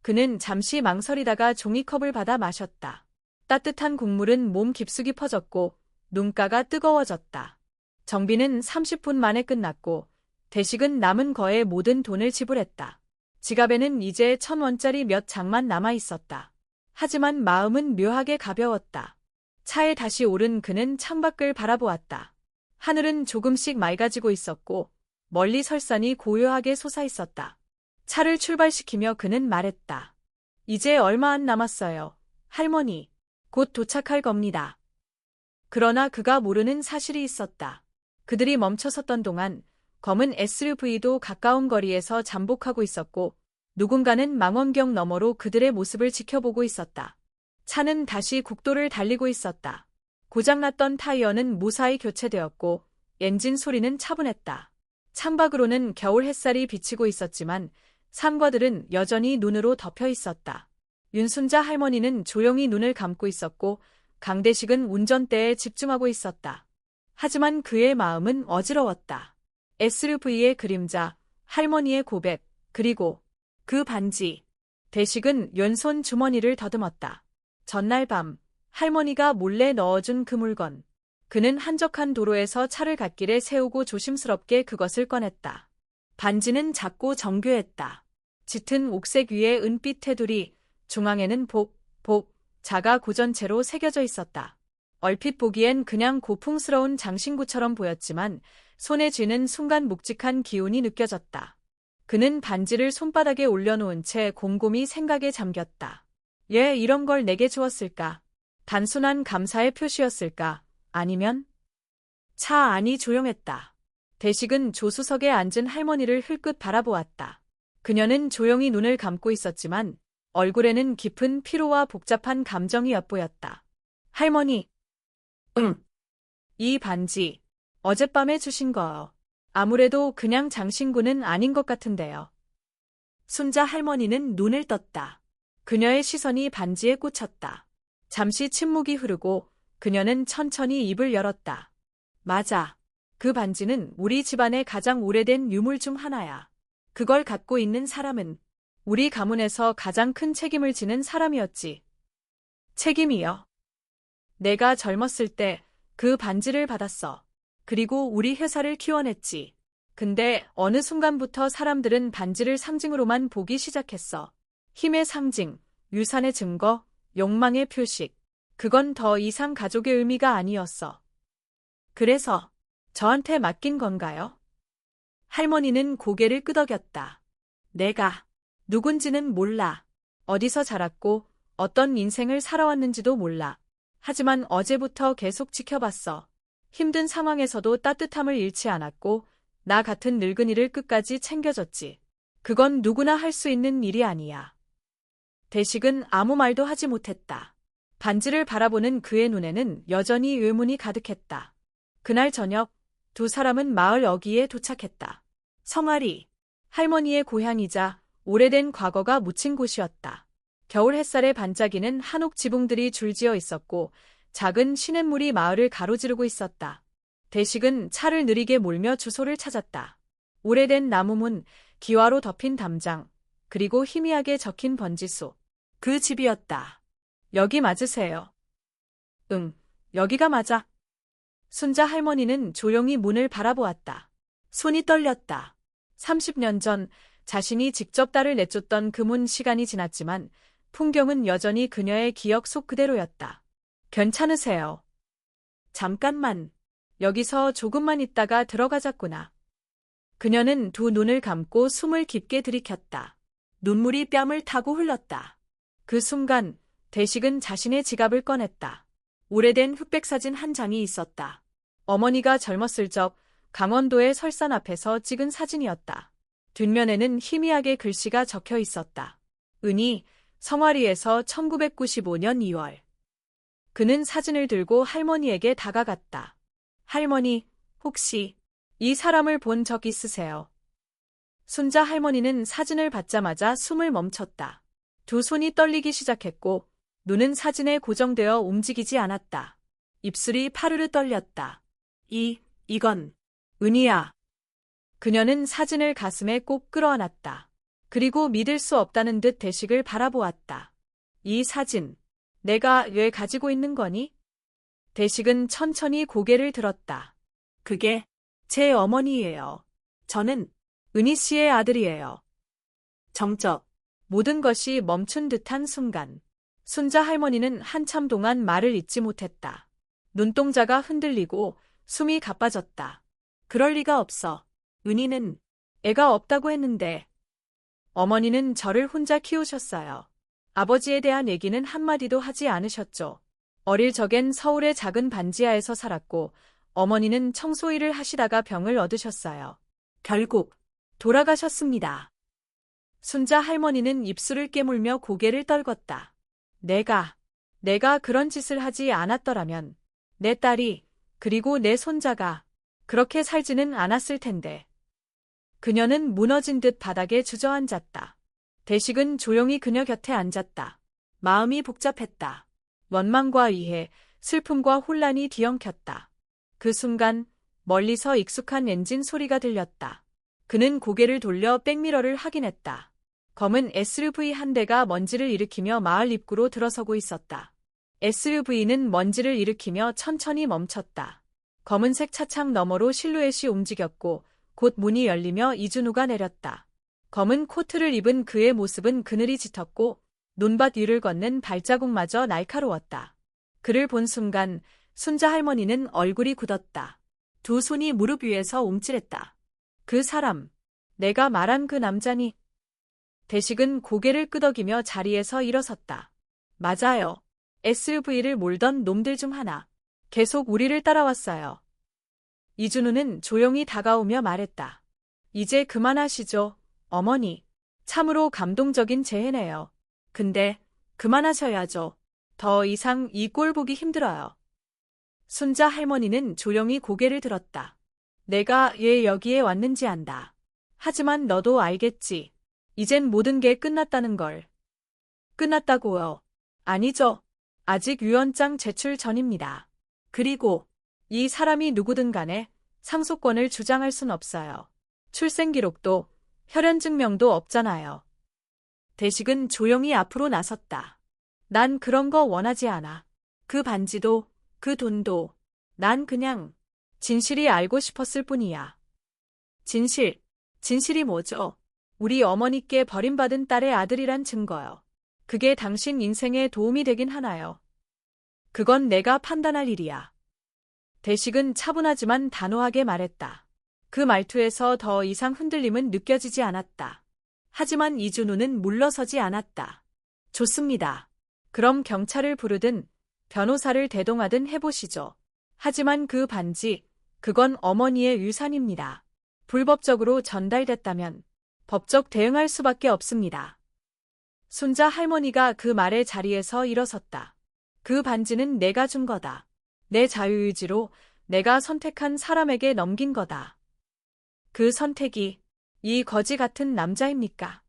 그는 잠시 망설이다가 종이컵을 받아 마셨다. 따뜻한 국물은 몸 깊숙이 퍼졌고 눈가가 뜨거워졌다. 정비는 30분 만에 끝났고 대식은 남은 거에 모든 돈을 지불했다. 지갑에는 이제 1,000원짜리 몇 장만 남아 있었다. 하지만 마음은 묘하게 가벼웠다. 차에 다시 오른 그는 창밖을 바라보았다. 하늘은 조금씩 맑아지고 있었고 멀리 설산이 고요하게 솟아있었다. 차를 출발시키며 그는 말했다. 이제 얼마 안 남았어요. 할머니, 곧 도착할 겁니다. 그러나 그가 모르는 사실이 있었다. 그들이 멈춰섰던 동안 검은 SUV도 가까운 거리에서 잠복하고 있었고 누군가는 망원경 너머로 그들의 모습을 지켜보고 있었다. 차는 다시 국도를 달리고 있었다. 고장났던 타이어는 무사히 교체되었고 엔진 소리는 차분했다. 창밖으로는 겨울 햇살이 비치고 있었지만 산과들은 여전히 눈으로 덮여 있었다. 윤순자 할머니는 조용히 눈을 감고 있었고 강대식은 운전대에 집중하고 있었다. 하지만 그의 마음은 어지러웠다. SUV의 그림자, 할머니의 고백, 그리고 그 반지. 대식은 왼손 주머니를 더듬었다. 전날 밤 할머니가 몰래 넣어준 그 물건. 그는 한적한 도로에서 차를 갓길에 세우고 조심스럽게 그것을 꺼냈다. 반지는 작고 정교했다. 짙은 옥색 위에 은빛 테두리, 중앙에는 자가 고전체로 새겨져 있었다. 얼핏 보기엔 그냥 고풍스러운 장신구처럼 보였지만 손에 쥐는 순간 묵직한 기운이 느껴졌다. 그는 반지를 손바닥에 올려놓은 채 곰곰이 생각에 잠겼다. 왜 이런 걸 내게 주었을까? 단순한 감사의 표시였을까? 아니면? 차 안이 조용했다. 대식은 조수석에 앉은 할머니를 흘끗 바라보았다. 그녀는 조용히 눈을 감고 있었지만 얼굴에는 깊은 피로와 복잡한 감정이 엿보였다. 할머니. 이 반지, 어젯밤에 주신 거요. 아무래도 그냥 장신구는 아닌 것 같은데요. 순자 할머니는 눈을 떴다. 그녀의 시선이 반지에 꽂혔다. 잠시 침묵이 흐르고 그녀는 천천히 입을 열었다. 맞아. 그 반지는 우리 집안의 가장 오래된 유물 중 하나야. 그걸 갖고 있는 사람은 우리 가문에서 가장 큰 책임을 지는 사람이었지. 책임이요? 내가 젊었을 때 그 반지를 받았어. 그리고 우리 회사를 키워냈지. 근데 어느 순간부터 사람들은 반지를 상징으로만 보기 시작했어. 힘의 상징, 유산의 증거, 욕망의 표식. 그건 더 이상 가족의 의미가 아니었어. 그래서 저한테 맡긴 건가요? 할머니는 고개를 끄덕였다. 내가 누군지는 몰라. 어디서 자랐고 어떤 인생을 살아왔는지도 몰라. 하지만 어제부터 계속 지켜봤어. 힘든 상황에서도 따뜻함을 잃지 않았고 나 같은 늙은이를 끝까지 챙겨줬지. 그건 누구나 할 수 있는 일이 아니야. 대식은 아무 말도 하지 못했다. 반지를 바라보는 그의 눈에는 여전히 의문이 가득했다. 그날 저녁 두 사람은 마을 어귀에 도착했다. 성아리, 할머니의 고향이자 오래된 과거가 묻힌 곳이었다. 겨울 햇살에 반짝이는 한옥 지붕들이 줄지어 있었고 작은 시냇물이 마을을 가로지르고 있었다. 대식은 차를 느리게 몰며 주소를 찾았다. 오래된 나무문, 기와로 덮인 담장, 그리고 희미하게 적힌 번지수. 그 집이었다. 여기 맞으세요? 응, 여기가 맞아. 순자 할머니는 조용히 문을 바라보았다. 손이 떨렸다. 30년 전 자신이 직접 딸을 내쫓던 그 문 시간이 지났지만 풍경은 여전히 그녀의 기억 속 그대로였다. 괜찮으세요? 잠깐만. 여기서 조금만 있다가 들어가자꾸나. 그녀는 두 눈을 감고 숨을 깊게 들이켰다. 눈물이 뺨을 타고 흘렀다. 그 순간 대식은 자신의 지갑을 꺼냈다. 오래된 흑백 사진 한 장이 있었다. 어머니가 젊었을 적 강원도의 설산 앞에서 찍은 사진이었다. 뒷면에는 희미하게 글씨가 적혀 있었다. 은희, 성화리에서 1995년 2월. 그는 사진을 들고 할머니에게 다가갔다. 할머니, 혹시 이 사람을 본 적 있으세요? 순자 할머니는 사진을 받자마자 숨을 멈췄다. 두 손이 떨리기 시작했고 눈은 사진에 고정되어 움직이지 않았다. 입술이 파르르 떨렸다. 이건 은희야. 그녀는 사진을 가슴에 꼭 끌어안았다. 그리고 믿을 수 없다는 듯 대식을 바라보았다. 이 사진, 내가 왜 가지고 있는 거니? 대식은 천천히 고개를 들었다. 그게 제 어머니예요. 저는 은희 씨의 아들이에요. 정적, 모든 것이 멈춘 듯한 순간. 순자 할머니는 한참 동안 말을 잇지 못했다. 눈동자가 흔들리고 숨이 가빠졌다. 그럴 리가 없어. 은희는 애가 없다고 했는데. 어머니는 저를 혼자 키우셨어요. 아버지에 대한 얘기는 한마디도 하지 않으셨죠. 어릴 적엔 서울의 작은 반지하에서 살았고 어머니는 청소일을 하시다가 병을 얻으셨어요. 결국 돌아가셨습니다. 순자 할머니는 입술을 깨물며 고개를 떨궜다. 내가 그런 짓을 하지 않았더라면 내 딸이 그리고 내 손자가 그렇게 살지는 않았을 텐데. 그녀는 무너진 듯 바닥에 주저앉았다. 대식은 조용히 그녀 곁에 앉았다. 마음이 복잡했다. 원망과 이해, 슬픔과 혼란이 뒤엉켰다. 그 순간 멀리서 익숙한 엔진 소리가 들렸다. 그는 고개를 돌려 백미러를 확인했다. 검은 SUV 한 대가 먼지를 일으키며 마을 입구로 들어서고 있었다. SUV는 먼지를 일으키며 천천히 멈췄다. 검은색 차창 너머로 실루엣이 움직였고 곧 문이 열리며 이준우가 내렸다. 검은 코트를 입은 그의 모습은 그늘이 짙었고 논밭 위를 걷는 발자국마저 날카로웠다. 그를 본 순간 순자 할머니는 얼굴이 굳었다. 두 손이 무릎 위에서 움찔했다. 그 사람, 내가 말한 그 남자니? 대식은 고개를 끄덕이며 자리에서 일어섰다. 맞아요. SUV를 몰던 놈들 중 하나. 계속 우리를 따라왔어요. 이준우는 조용히 다가오며 말했다. 이제 그만하시죠, 어머니. 참으로 감동적인 재해네요. 근데 그만하셔야죠. 더 이상 이 꼴 보기 힘들어요. 순자 할머니는 조용히 고개를 들었다. 내가 왜 여기에 왔는지 안다. 하지만 너도 알겠지. 이젠 모든 게 끝났다는 걸. 끝났다고요? 아니죠. 아직 유언장 제출 전입니다. 그리고 이 사람이 누구든 간에 상속권을 주장할 순 없어요. 출생기록도 혈연증명도 없잖아요. 대식은 조용히 앞으로 나섰다. 난 그런 거 원하지 않아. 그 반지도, 그 돈도. 난 그냥 진실이 알고 싶었을 뿐이야. 진실이 뭐죠? 우리 어머니께 버림받은 딸의 아들이란 증거요. 그게 당신 인생에 도움이 되긴 하나요? 그건 내가 판단할 일이야. 대식은 차분하지만 단호하게 말했다. 그 말투에서 더 이상 흔들림은 느껴지지 않았다. 하지만 이준우는 물러서지 않았다. 좋습니다. 그럼 경찰을 부르든 변호사를 대동하든 해보시죠. 하지만 그 반지, 그건 어머니의 유산입니다. 불법적으로 전달됐다면 법적 대응할 수밖에 없습니다. 순자 할머니가 그 말의 자리에서 일어섰다. 그 반지는 내가 준 거다. 내 자유의지로 내가 선택한 사람에게 넘긴 거다. 그 선택이 이 거지 같은 남자입니까?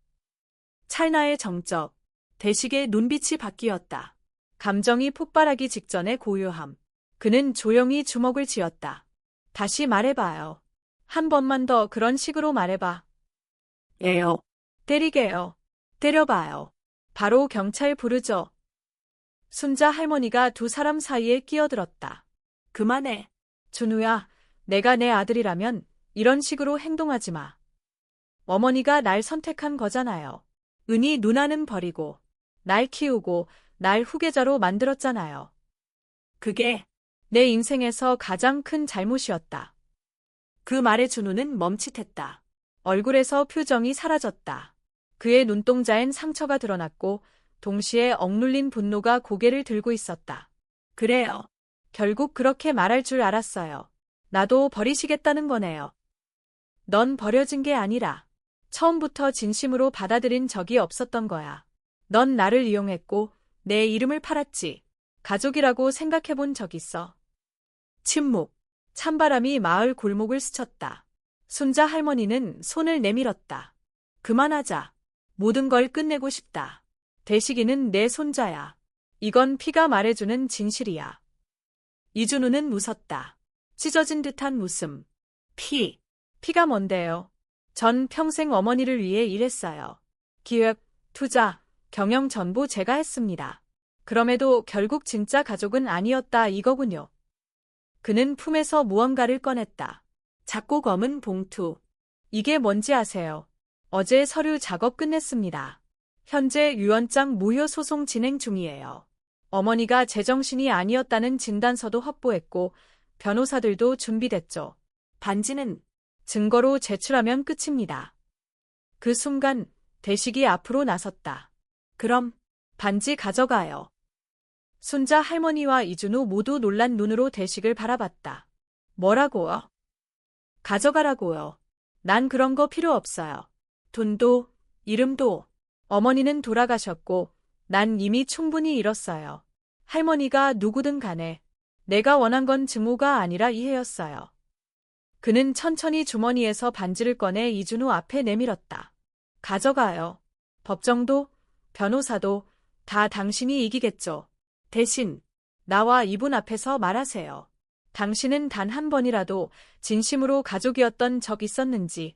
찰나의 정적, 대식의 눈빛이 바뀌었다. 감정이 폭발하기 직전의 고요함. 그는 조용히 주먹을 쥐었다. 다시 말해봐요. 한 번만 더 그런 식으로 말해봐. 예요. 때리게요. 때려봐요. 바로 경찰 부르죠. 순자 할머니가 두 사람 사이에 끼어들었다. 그만해. 준우야, 내가 내 아들이라면 이런 식으로 행동하지 마. 어머니가 날 선택한 거잖아요. 은희 누나는 버리고, 날 키우고, 날 후계자로 만들었잖아요. 그게 내 인생에서 가장 큰 잘못이었다. 그 말에 준우는 멈칫했다. 얼굴에서 표정이 사라졌다. 그의 눈동자엔 상처가 드러났고 동시에 억눌린 분노가 고개를 들고 있었다. 그래요. 결국 그렇게 말할 줄 알았어요. 나도 버리시겠다는 거네요. 넌 버려진 게 아니라 처음부터 진심으로 받아들인 적이 없었던 거야. 넌 나를 이용했고 내 이름을 팔았지. 가족이라고 생각해 본 적 있어? 침묵. 찬바람이 마을 골목을 스쳤다. 순자 할머니는 손을 내밀었다. 그만하자. 모든 걸 끝내고 싶다. 대식이는 내 손자야. 이건 피가 말해주는 진실이야. 이준우는 웃었다. 찢어진 듯한 웃음. 피가 뭔데요? 전 평생 어머니를 위해 일했어요. 기획, 투자, 경영 전부 제가 했습니다. 그럼에도 결국 진짜 가족은 아니었다 이거군요. 그는 품에서 무언가를 꺼냈다. 작고 검은 봉투. 이게 뭔지 아세요? 어제 서류 작업 끝냈습니다. 현재 유언장 무효 소송 진행 중이에요. 어머니가 제정신이 아니었다는 진단서도 확보했고 변호사들도 준비됐죠. 반지는 증거로 제출하면 끝입니다. 그 순간 대식이 앞으로 나섰다. 그럼 반지 가져가요. 순자 할머니와 이준우 모두 놀란 눈으로 대식을 바라봤다. 뭐라고요? 가져가라고요. 난 그런 거 필요 없어요. 돈도, 이름도. 어머니는 돌아가셨고 난 이미 충분히 잃었어요. 할머니가 누구든 간에 내가 원한 건 증오가 아니라 이해였어요. 그는 천천히 주머니에서 반지를 꺼내 이준우 앞에 내밀었다. 가져가요. 법정도, 변호사도 다 당신이 이기겠죠. 대신 나와 이분 앞에서 말하세요. 당신은 단 한 번이라도 진심으로 가족이었던 적 있었는지.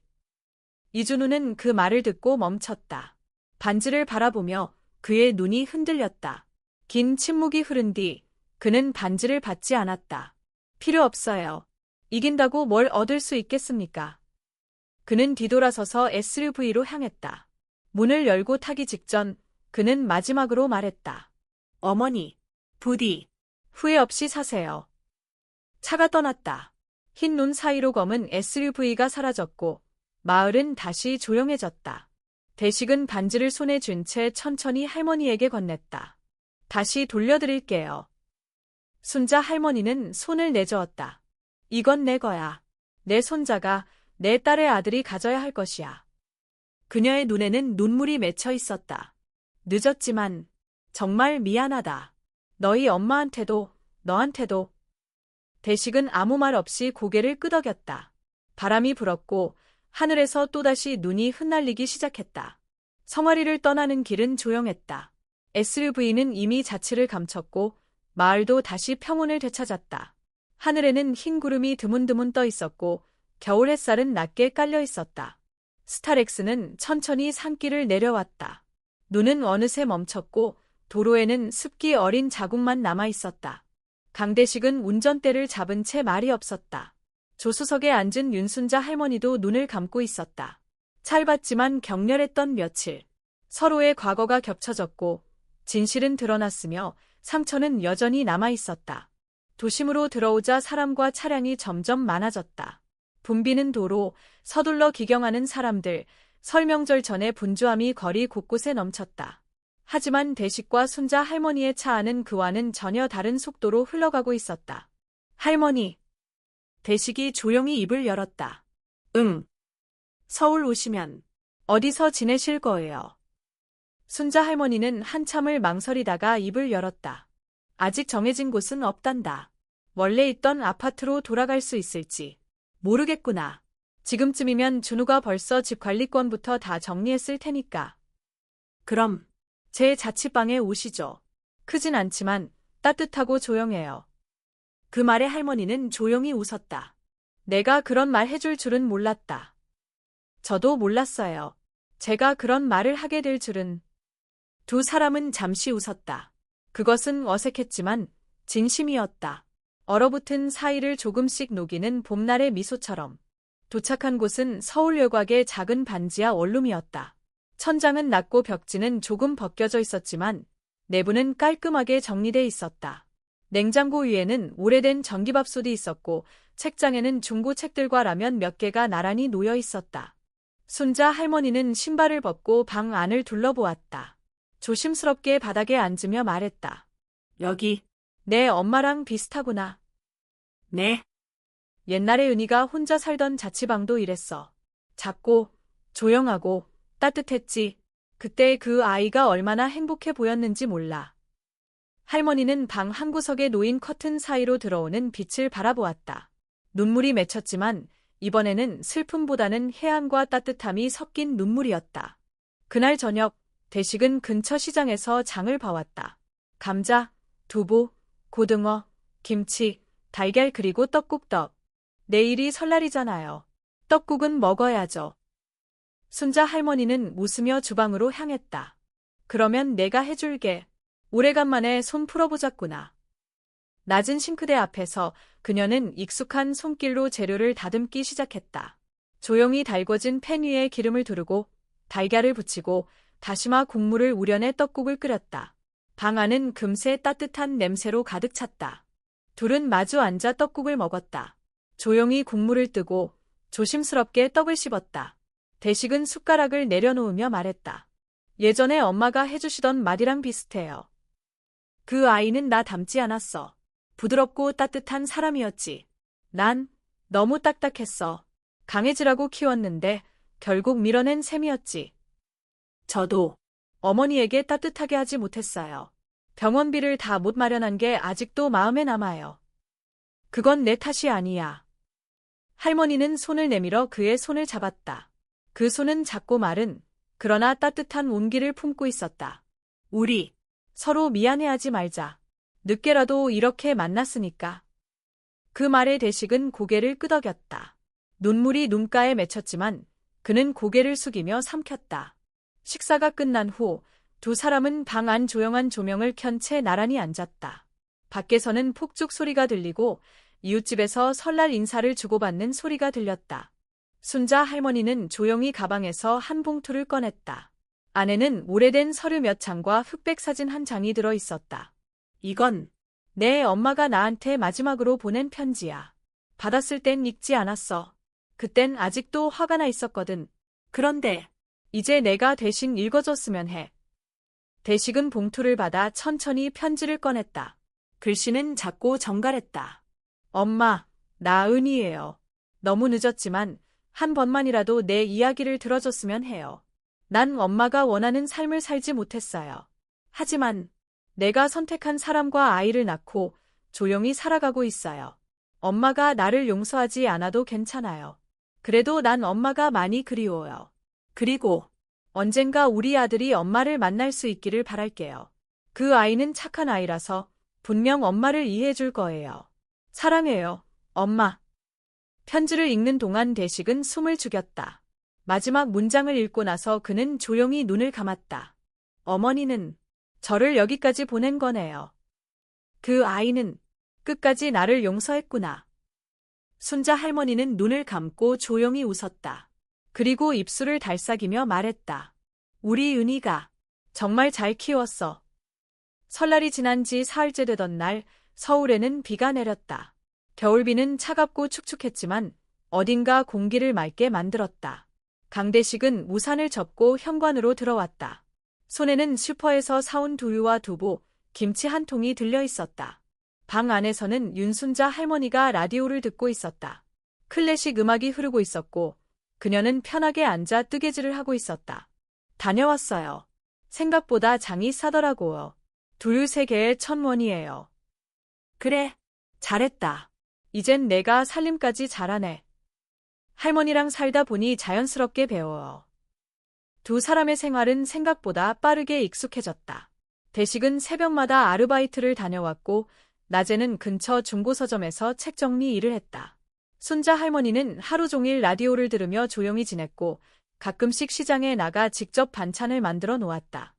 이준우는 그 말을 듣고 멈췄다. 반지를 바라보며 그의 눈이 흔들렸다. 긴 침묵이 흐른 뒤 그는 반지를 받지 않았다. 필요 없어요. 이긴다고 뭘 얻을 수 있겠습니까? 그는 뒤돌아서서 SUV로 향했다. 문을 열고 타기 직전 그는 마지막으로 말했다. 어머니, 부디 후회 없이 사세요. 차가 떠났다. 흰 눈 사이로 검은 SUV가 사라졌고 마을은 다시 조용해졌다. 대식은 반지를 손에 쥔 채 천천히 할머니에게 건넸다. 다시 돌려드릴게요. 순자 할머니는 손을 내저었다. 이건 내 거야. 내 손자가 내 딸의 아들이 가져야 할 것이야. 그녀의 눈에는 눈물이 맺혀 있었다. 늦었지만 정말 미안하다. 너희 엄마한테도 너한테도. 대식은 아무 말 없이 고개를 끄덕였다. 바람이 불었고 하늘에서 또다시 눈이 흩날리기 시작했다. 성화리를 떠나는 길은 조용했다. SUV는 이미 자취를 감췄고 마을도 다시 평온을 되찾았다. 하늘에는 흰 구름이 드문드문 떠 있었고 겨울 햇살은 낮게 깔려 있었다. 스타렉스는 천천히 산길을 내려왔다. 눈은 어느새 멈췄고 도로에는 습기 어린 자국만 남아 있었다. 강대식은 운전대를 잡은 채 말이 없었다. 조수석에 앉은 윤순자 할머니도 눈을 감고 있었다. 찰봤지만 격렬했던 며칠. 서로의 과거가 겹쳐졌고 진실은 드러났으며 상처는 여전히 남아 있었다. 도심으로 들어오자 사람과 차량이 점점 많아졌다. 붐비는 도로, 서둘러 기경하는 사람들, 설명절 전에 분주함이 거리 곳곳에 넘쳤다. 하지만 대식과 순자 할머니의 차 안은 그와는 전혀 다른 속도로 흘러가고 있었다. 할머니. 대식이 조용히 입을 열었다. 응. 서울 오시면 어디서 지내실 거예요? 순자 할머니는 한참을 망설이다가 입을 열었다. 아직 정해진 곳은 없단다. 원래 있던 아파트로 돌아갈 수 있을지 모르겠구나. 지금쯤이면 준우가 벌써 집 관리권부터 다 정리했을 테니까. 그럼 제 자취방에 오시죠. 크진 않지만 따뜻하고 조용해요. 그 말에 할머니는 조용히 웃었다. 내가 그런 말 해줄 줄은 몰랐다. 저도 몰랐어요. 제가 그런 말을 하게 될 줄은. 두 사람은 잠시 웃었다. 그것은 어색했지만 진심이었다. 얼어붙은 사이를 조금씩 녹이는 봄날의 미소처럼. 도착한 곳은 서울 외곽의 작은 반지하 원룸이었다. 천장은 낮고 벽지는 조금 벗겨져 있었지만 내부는 깔끔하게 정리돼 있었다. 냉장고 위에는 오래된 전기밥솥이 있었고 책장에는 중고 책들과 라면 몇 개가 나란히 놓여 있었다. 순자 할머니는 신발을 벗고 방 안을 둘러보았다. 조심스럽게 바닥에 앉으며 말했다. 여기 내 엄마랑 비슷하구나. 네. 옛날에 은희가 혼자 살던 자취방도 이랬어. 작고 조용하고 따뜻했지. 그때 그 아이가 얼마나 행복해 보였는지 몰라. 할머니는 방 한구석에 놓인 커튼 사이로 들어오는 빛을 바라보았다. 눈물이 맺혔지만 이번에는 슬픔보다는 해안과 따뜻함이 섞인 눈물이었다. 그날 저녁 대식은 근처 시장에서 장을 봐왔다. 감자, 두부, 고등어, 김치, 달걀 그리고 떡국떡. 내일이 설날이잖아요. 떡국은 먹어야죠. 순자 할머니는 웃으며 주방으로 향했다. 그러면 내가 해줄게. 오래간만에 손 풀어보자꾸나. 낮은 싱크대 앞에서 그녀는 익숙한 손길로 재료를 다듬기 시작했다. 조용히 달궈진 팬 위에 기름을 두르고 달걀을 붙이고 다시마 국물을 우려내 떡국을 끓였다. 방 안은 금세 따뜻한 냄새로 가득 찼다. 둘은 마주 앉아 떡국을 먹었다. 조용히 국물을 뜨고 조심스럽게 떡을 씹었다. 대식은 숟가락을 내려놓으며 말했다. 예전에 엄마가 해주시던 말이랑 비슷해요. 그 아이는 나 닮지 않았어. 부드럽고 따뜻한 사람이었지. 난 너무 딱딱했어. 강해지라고 키웠는데 결국 밀어낸 셈이었지. 저도 어머니에게 따뜻하게 하지 못했어요. 병원비를 다 못 마련한 게 아직도 마음에 남아요. 그건 내 탓이 아니야. 할머니는 손을 내밀어 그의 손을 잡았다. 그 손은 작고 마른, 그러나 따뜻한 온기를 품고 있었다. 우리 서로 미안해하지 말자. 늦게라도 이렇게 만났으니까. 그 말에 대식은 고개를 끄덕였다. 눈물이 눈가에 맺혔지만 그는 고개를 숙이며 삼켰다. 식사가 끝난 후 두 사람은 방 안 조용한 조명을 켠 채 나란히 앉았다. 밖에서는 폭죽 소리가 들리고 이웃집에서 설날 인사를 주고받는 소리가 들렸다. 순자 할머니는 조용히 가방에서 한 봉투를 꺼냈다. 안에는 오래된 서류 몇 장과 흑백 사진 한 장이 들어 있었다. 이건 내 엄마가 나한테 마지막으로 보낸 편지야. 받았을 땐 읽지 않았어. 그땐 아직도 화가 나 있었거든. 그런데 이제 내가 대신 읽어줬으면 해. 대식은 봉투를 받아 천천히 편지를 꺼냈다. 글씨는 작고 정갈했다. 엄마, 나 은희예요. 너무 늦었지만 한 번만이라도 내 이야기를 들어줬으면 해요. 난 엄마가 원하는 삶을 살지 못했어요. 하지만 내가 선택한 사람과 아이를 낳고 조용히 살아가고 있어요. 엄마가 나를 용서하지 않아도 괜찮아요. 그래도 난 엄마가 많이 그리워요. 그리고 언젠가 우리 아들이 엄마를 만날 수 있기를 바랄게요. 그 아이는 착한 아이라서 분명 엄마를 이해해 줄 거예요. 사랑해요, 엄마. 편지를 읽는 동안 대식은 숨을 죽였다. 마지막 문장을 읽고 나서 그는 조용히 눈을 감았다. 어머니는 저를 여기까지 보낸 거네요. 그 아이는 끝까지 나를 용서했구나. 순자 할머니는 눈을 감고 조용히 웃었다. 그리고 입술을 달싹이며 말했다. 우리 은희가 정말 잘 키웠어. 설날이 지난 지 사흘째 되던 날 서울에는 비가 내렸다. 겨울비는 차갑고 축축했지만 어딘가 공기를 맑게 만들었다. 강대식은 우산을 접고 현관으로 들어왔다. 손에는 슈퍼에서 사온 두유와 두부, 김치 한 통이 들려 있었다. 방 안에서는 윤순자 할머니가 라디오를 듣고 있었다. 클래식 음악이 흐르고 있었고 그녀는 편하게 앉아 뜨개질을 하고 있었다. 다녀왔어요. 생각보다 장이 싸더라고요. 두유 3개에 1,000원이에요. 그래, 잘했다. 이젠 내가 살림까지 잘하네. 할머니랑 살다 보니 자연스럽게 배워요. 두 사람의 생활은 생각보다 빠르게 익숙해졌다. 대식은 새벽마다 아르바이트를 다녀왔고 낮에는 근처 중고서점에서 책 정리 일을 했다. 순자 할머니는 하루 종일 라디오를 들으며 조용히 지냈고 가끔씩 시장에 나가 직접 반찬을 만들어 놓았다.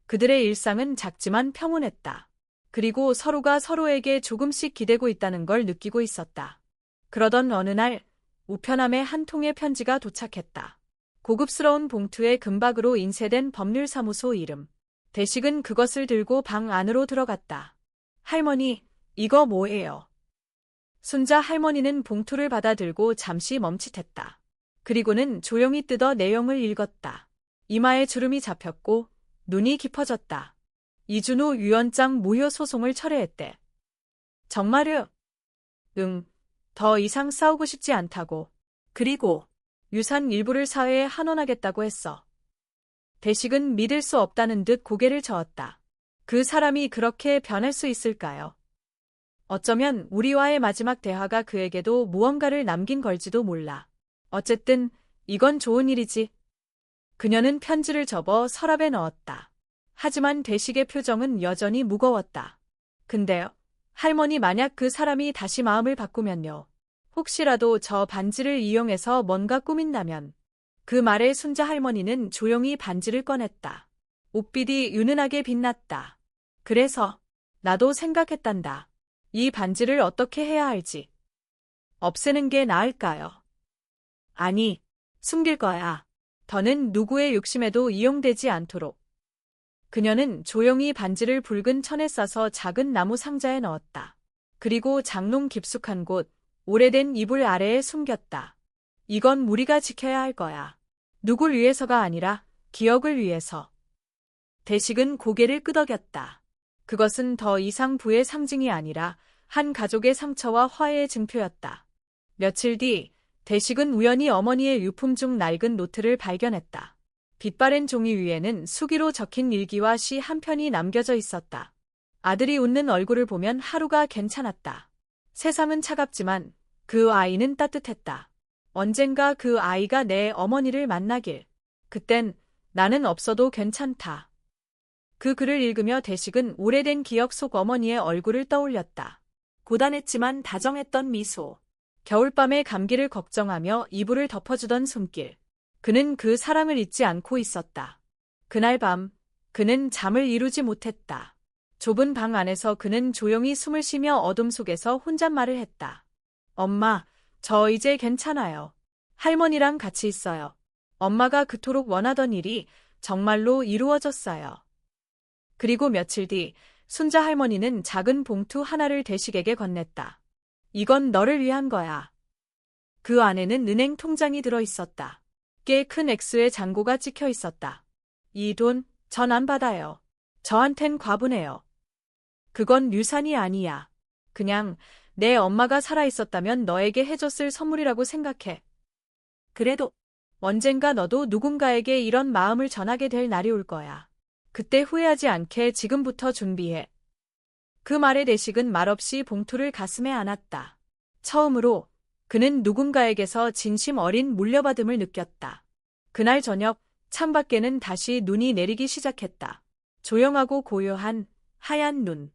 그들의 일상은 작지만 평온했다. 그리고 서로가 서로에게 조금씩 기대고 있다는 걸 느끼고 있었다. 그러던 어느 날 우편함에 한 통의 편지가 도착했다. 고급스러운 봉투에 금박으로 인쇄된 법률사무소 이름. 대식은 그것을 들고 방 안으로 들어갔다. 할머니, 이거 뭐예요? 순자 할머니는 봉투를 받아들고 잠시 멈칫했다. 그리고는 조용히 뜯어 내용을 읽었다. 이마에 주름이 잡혔고 눈이 깊어졌다. 이준호 위원장 무효 소송을 철회했대. 정말요? 응. 더 이상 싸우고 싶지 않다고. 그리고 유산 일부를 사회에 환원하겠다고 했어. 대식은 믿을 수 없다는 듯 고개를 저었다. 그 사람이 그렇게 변할 수 있을까요? 어쩌면 우리와의 마지막 대화가 그에게도 무언가를 남긴 걸지도 몰라. 어쨌든 이건 좋은 일이지. 그녀는 편지를 접어 서랍에 넣었다. 하지만 대식의 표정은 여전히 무거웠다. 근데요, 할머니 만약 그 사람이 다시 마음을 바꾸면요. 혹시라도 저 반지를 이용해서 뭔가 꾸민다면. 그 말에 순자 할머니는 조용히 반지를 꺼냈다. 옥빛이 윤은하게 빛났다. 그래서 나도 생각했단다. 이 반지를 어떻게 해야 할지. 없애는 게 나을까요? 아니, 숨길 거야. 더는 누구의 욕심에도 이용되지 않도록. 그녀는 조용히 반지를 붉은 천에 싸서 작은 나무 상자에 넣었다. 그리고 장롱 깊숙한 곳, 오래된 이불 아래에 숨겼다. 이건 우리가 지켜야 할 거야. 누굴 위해서가 아니라 기억을 위해서. 대식은 고개를 끄덕였다. 그것은 더 이상 부의 상징이 아니라 한 가족의 상처와 화해의 증표였다. 며칠 뒤 대식은 우연히 어머니의 유품 중 낡은 노트를 발견했다. 빛바랜 종이 위에는 수기로 적힌 일기와 시 한 편이 남겨져 있었다. 아들이 웃는 얼굴을 보면 하루가 괜찮았다. 세상은 차갑지만 그 아이는 따뜻했다. 언젠가 그 아이가 내 어머니를 만나길. 그땐 나는 없어도 괜찮다. 그 글을 읽으며 대식은 오래된 기억 속 어머니의 얼굴을 떠올렸다. 고단했지만 다정했던 미소. 겨울밤의 감기를 걱정하며 이불을 덮어주던 손길. 그는 그 사랑을 잊지 않고 있었다. 그날 밤, 그는 잠을 이루지 못했다. 좁은 방 안에서 그는 조용히 숨을 쉬며 어둠 속에서 혼잣말을 했다. 엄마, 저 이제 괜찮아요. 할머니랑 같이 있어요. 엄마가 그토록 원하던 일이 정말로 이루어졌어요. 그리고 며칠 뒤 순자 할머니는 작은 봉투 하나를 대식에게 건넸다. 이건 너를 위한 거야. 그 안에는 은행 통장이 들어 있었다. 꽤 큰 액수의 잔고가 찍혀 있었다. 이 돈, 전 안 받아요. 저한텐 과분해요. 그건 유산이 아니야. 그냥 내 엄마가 살아있었다면 너에게 해줬을 선물이라고 생각해. 그래도 언젠가 너도 누군가에게 이런 마음을 전하게 될 날이 올 거야. 그때 후회하지 않게 지금부터 준비해. 그 말에 대식은 말없이 봉투를 가슴에 안았다. 처음으로 그는 누군가에게서 진심 어린 물려받음을 느꼈다. 그날 저녁 창밖에는 다시 눈이 내리기 시작했다. 조용하고 고요한 하얀 눈.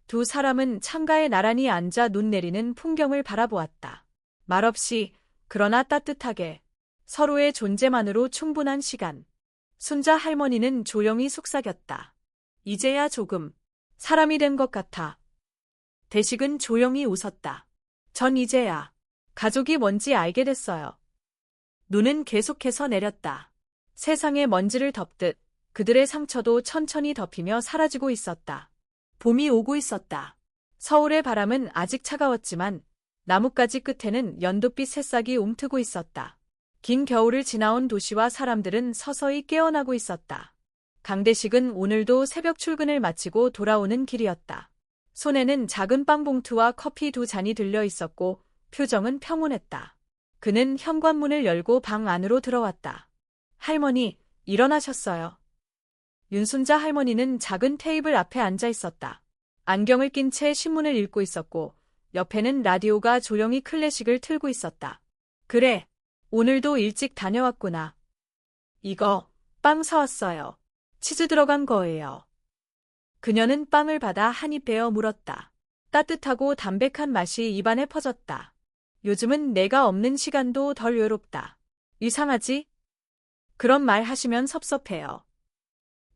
두 사람은 창가에 나란히 앉아 눈 내리는 풍경을 바라보았다. 말없이 그러나 따뜻하게 서로의 존재만으로 충분한 시간. 순자 할머니는 조용히 속삭였다. 이제야 조금 사람이 된 것 같아. 대식은 조용히 웃었다. 전 이제야 가족이 뭔지 알게 됐어요. 눈은 계속해서 내렸다. 세상의 먼지를 덮듯 그들의 상처도 천천히 덮이며 사라지고 있었다. 봄이 오고 있었다. 서울의 바람은 아직 차가웠지만 나뭇가지 끝에는 연두빛 새싹이 움트고 있었다. 긴 겨울을 지나온 도시와 사람들은 서서히 깨어나고 있었다. 강대식은 오늘도 새벽 출근을 마치고 돌아오는 길이었다. 손에는 작은 빵 봉투와 커피 두 잔이 들려 있었고 표정은 평온했다. 그는 현관문을 열고 방 안으로 들어왔다. 할머니, 일어나셨어요. 윤순자 할머니는 작은 테이블 앞에 앉아 있었다. 안경을 낀 채 신문을 읽고 있었고 옆에는 라디오가 조용히 클래식을 틀고 있었다. 그래, 오늘도 일찍 다녀왔구나. 이거 빵 사왔어요. 치즈 들어간 거예요. 그녀는 빵을 받아 한 입 베어 물었다. 따뜻하고 담백한 맛이 입안에 퍼졌다. 요즘은 내가 없는 시간도 덜 외롭다. 이상하지? 그런 말 하시면 섭섭해요.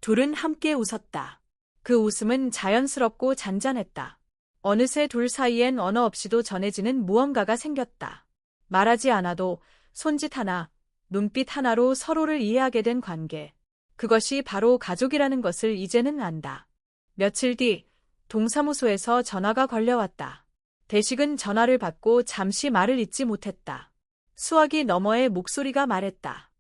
둘은 함께 웃었다. 그 웃음은 자연스럽고 잔잔했다. 어느새 둘 사이엔 언어 없이도 전해지는 무언가가 생겼다. 말하지 않아도 손짓 하나, 눈빛 하나로 서로를 이해하게 된 관계. 그것이 바로 가족이라는 것을 이제는 안다. 며칠 뒤 동사무소에서 전화가 걸려왔다. 대식은 전화를 받고 잠시 말을 잇지 못했다. 수화기 너머의 목소리가 말했다.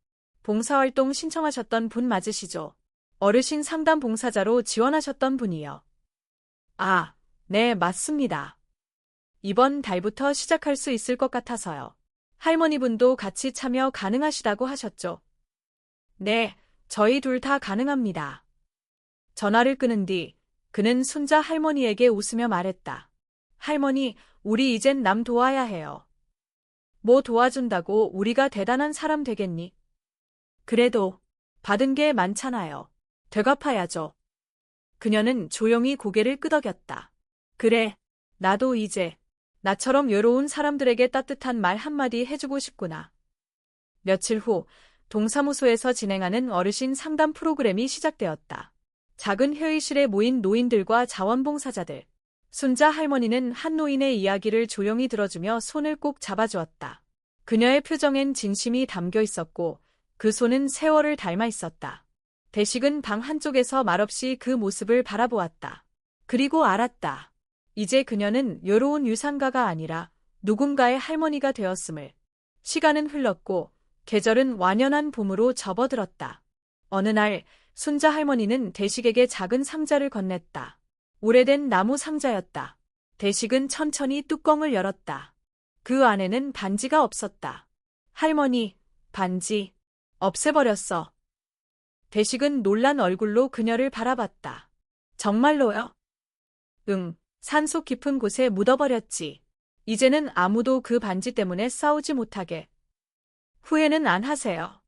봉사활동 신청하셨던 분 맞으시죠? 어르신 상담 봉사자로 지원하셨던 분이요. 아, 네, 맞습니다. 이번 달부터 시작할 수 있을 것 같아서요. 할머니분도 같이 참여 가능하시다고 하셨죠? 네, 저희 둘 다 가능합니다. 전화를 끊은 뒤 그는 순자 할머니에게 웃으며 말했다. 할머니, 우리 이젠 남 도와야 해요. 뭐 도와준다고 우리가 대단한 사람 되겠니? 그래도 받은 게 많잖아요. 되갚아야죠. 그녀는 조용히 고개를 끄덕였다. 그래, 나도 이제 나처럼 외로운 사람들에게 따뜻한 말 한마디 해주고 싶구나. 며칠 후 동사무소에서 진행하는 어르신 상담 프로그램이 시작되었다. 작은 회의실에 모인 노인들과 자원봉사자들. 순자 할머니는 한 노인의 이야기를 조용히 들어주며 손을 꼭 잡아주었다. 그녀의 표정엔 진심이 담겨 있었고 그 손은 세월을 닮아 있었다. 대식은 방 한쪽에서 말없이 그 모습을 바라보았다. 그리고 알았다. 이제 그녀는 외로운 유상가가 아니라 누군가의 할머니가 되었음을. 시간은 흘렀고 계절은 완연한 봄으로 접어들었다. 어느 날 순자 할머니는 대식에게 작은 상자를 건넸다. 오래된 나무 상자였다. 대식은 천천히 뚜껑을 열었다. 그 안에는 반지가 없었다. 할머니, 반지, 없애버렸어. 대식은 놀란 얼굴로 그녀를 바라봤다. 정말로요? 응, 산속 깊은 곳에 묻어버렸지. 이제는 아무도 그 반지 때문에 싸우지 못하게. 후회는 안 하세요.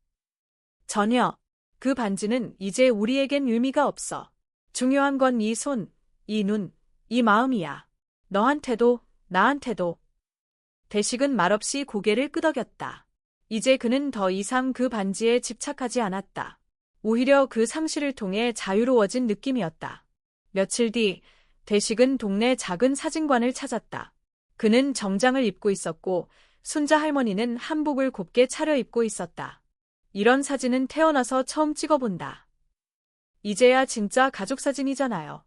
전혀. 그 반지는 이제 우리에겐 의미가 없어. 중요한 건 이 손, 이 눈, 이 마음이야. 너한테도, 나한테도. 대식은 말없이 고개를 끄덕였다. 이제 그는 더 이상 그 반지에 집착하지 않았다. 오히려 그 상실을 통해 자유로워진 느낌이었다. 며칠 뒤, 대식은 동네 작은 사진관을 찾았다. 그는 정장을 입고 있었고, 순자 할머니는 한복을 곱게 차려입고 있었다. 이런 사진은 태어나서 처음 찍어본다. 이제야 진짜 가족 사진이잖아요.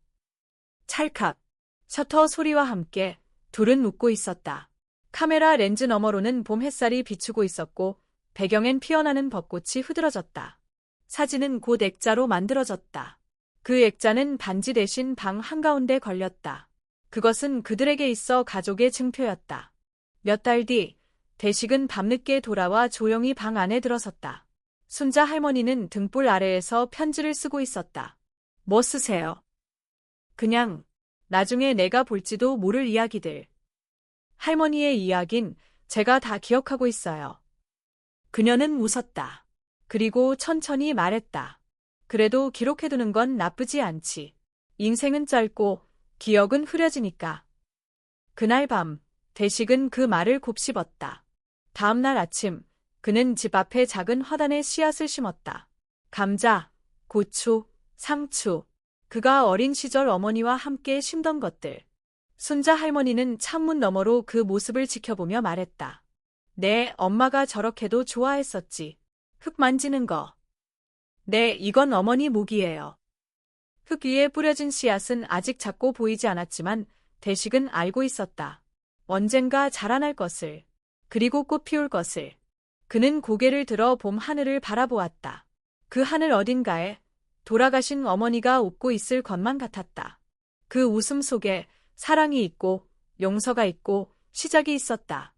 찰칵. 셔터 소리와 함께 둘은 웃고 있었다. 카메라 렌즈 너머로는 봄 햇살이 비추고 있었고 배경엔 피어나는 벚꽃이 흐드러졌다. 사진은 곧 액자로 만들어졌다. 그 액자는 반지 대신 방 한가운데 걸렸다. 그것은 그들에게 있어 가족의 증표였다. 몇 달 뒤, 대식은 밤늦게 돌아와 조용히 방 안에 들어섰다. 순자 할머니는 등불 아래에서 편지를 쓰고 있었다. 뭐 쓰세요? 그냥 나중에 내가 볼지도 모를 이야기들. 할머니의 이야긴 제가 다 기억하고 있어요. 그녀는 웃었다. 그리고 천천히 말했다. 그래도 기록해두는 건 나쁘지 않지. 인생은 짧고 기억은 흐려지니까. 그날 밤, 대식은 그 말을 곱씹었다. 다음 날 아침, 그는 집 앞에 작은 화단에 씨앗을 심었다. 감자, 고추, 상추. 그가 어린 시절 어머니와 함께 심던 것들. 순자 할머니는 창문 너머로 그 모습을 지켜보며 말했다. 네, 엄마가 저렇게도 좋아했었지. 흙 만지는 거. 네, 이건 어머니 목이에요. 흙 위에 뿌려진 씨앗은 아직 작고 보이지 않았지만 대식은 알고 있었다. 언젠가 자라날 것을. 그리고 꽃 피울 것을. 그는 고개를 들어 봄 하늘을 바라보았다. 그 하늘 어딘가에 돌아가신 어머니가 웃고 있을 것만 같았다. 그 웃음 속에 사랑이 있고 용서가 있고 시작이 있었다.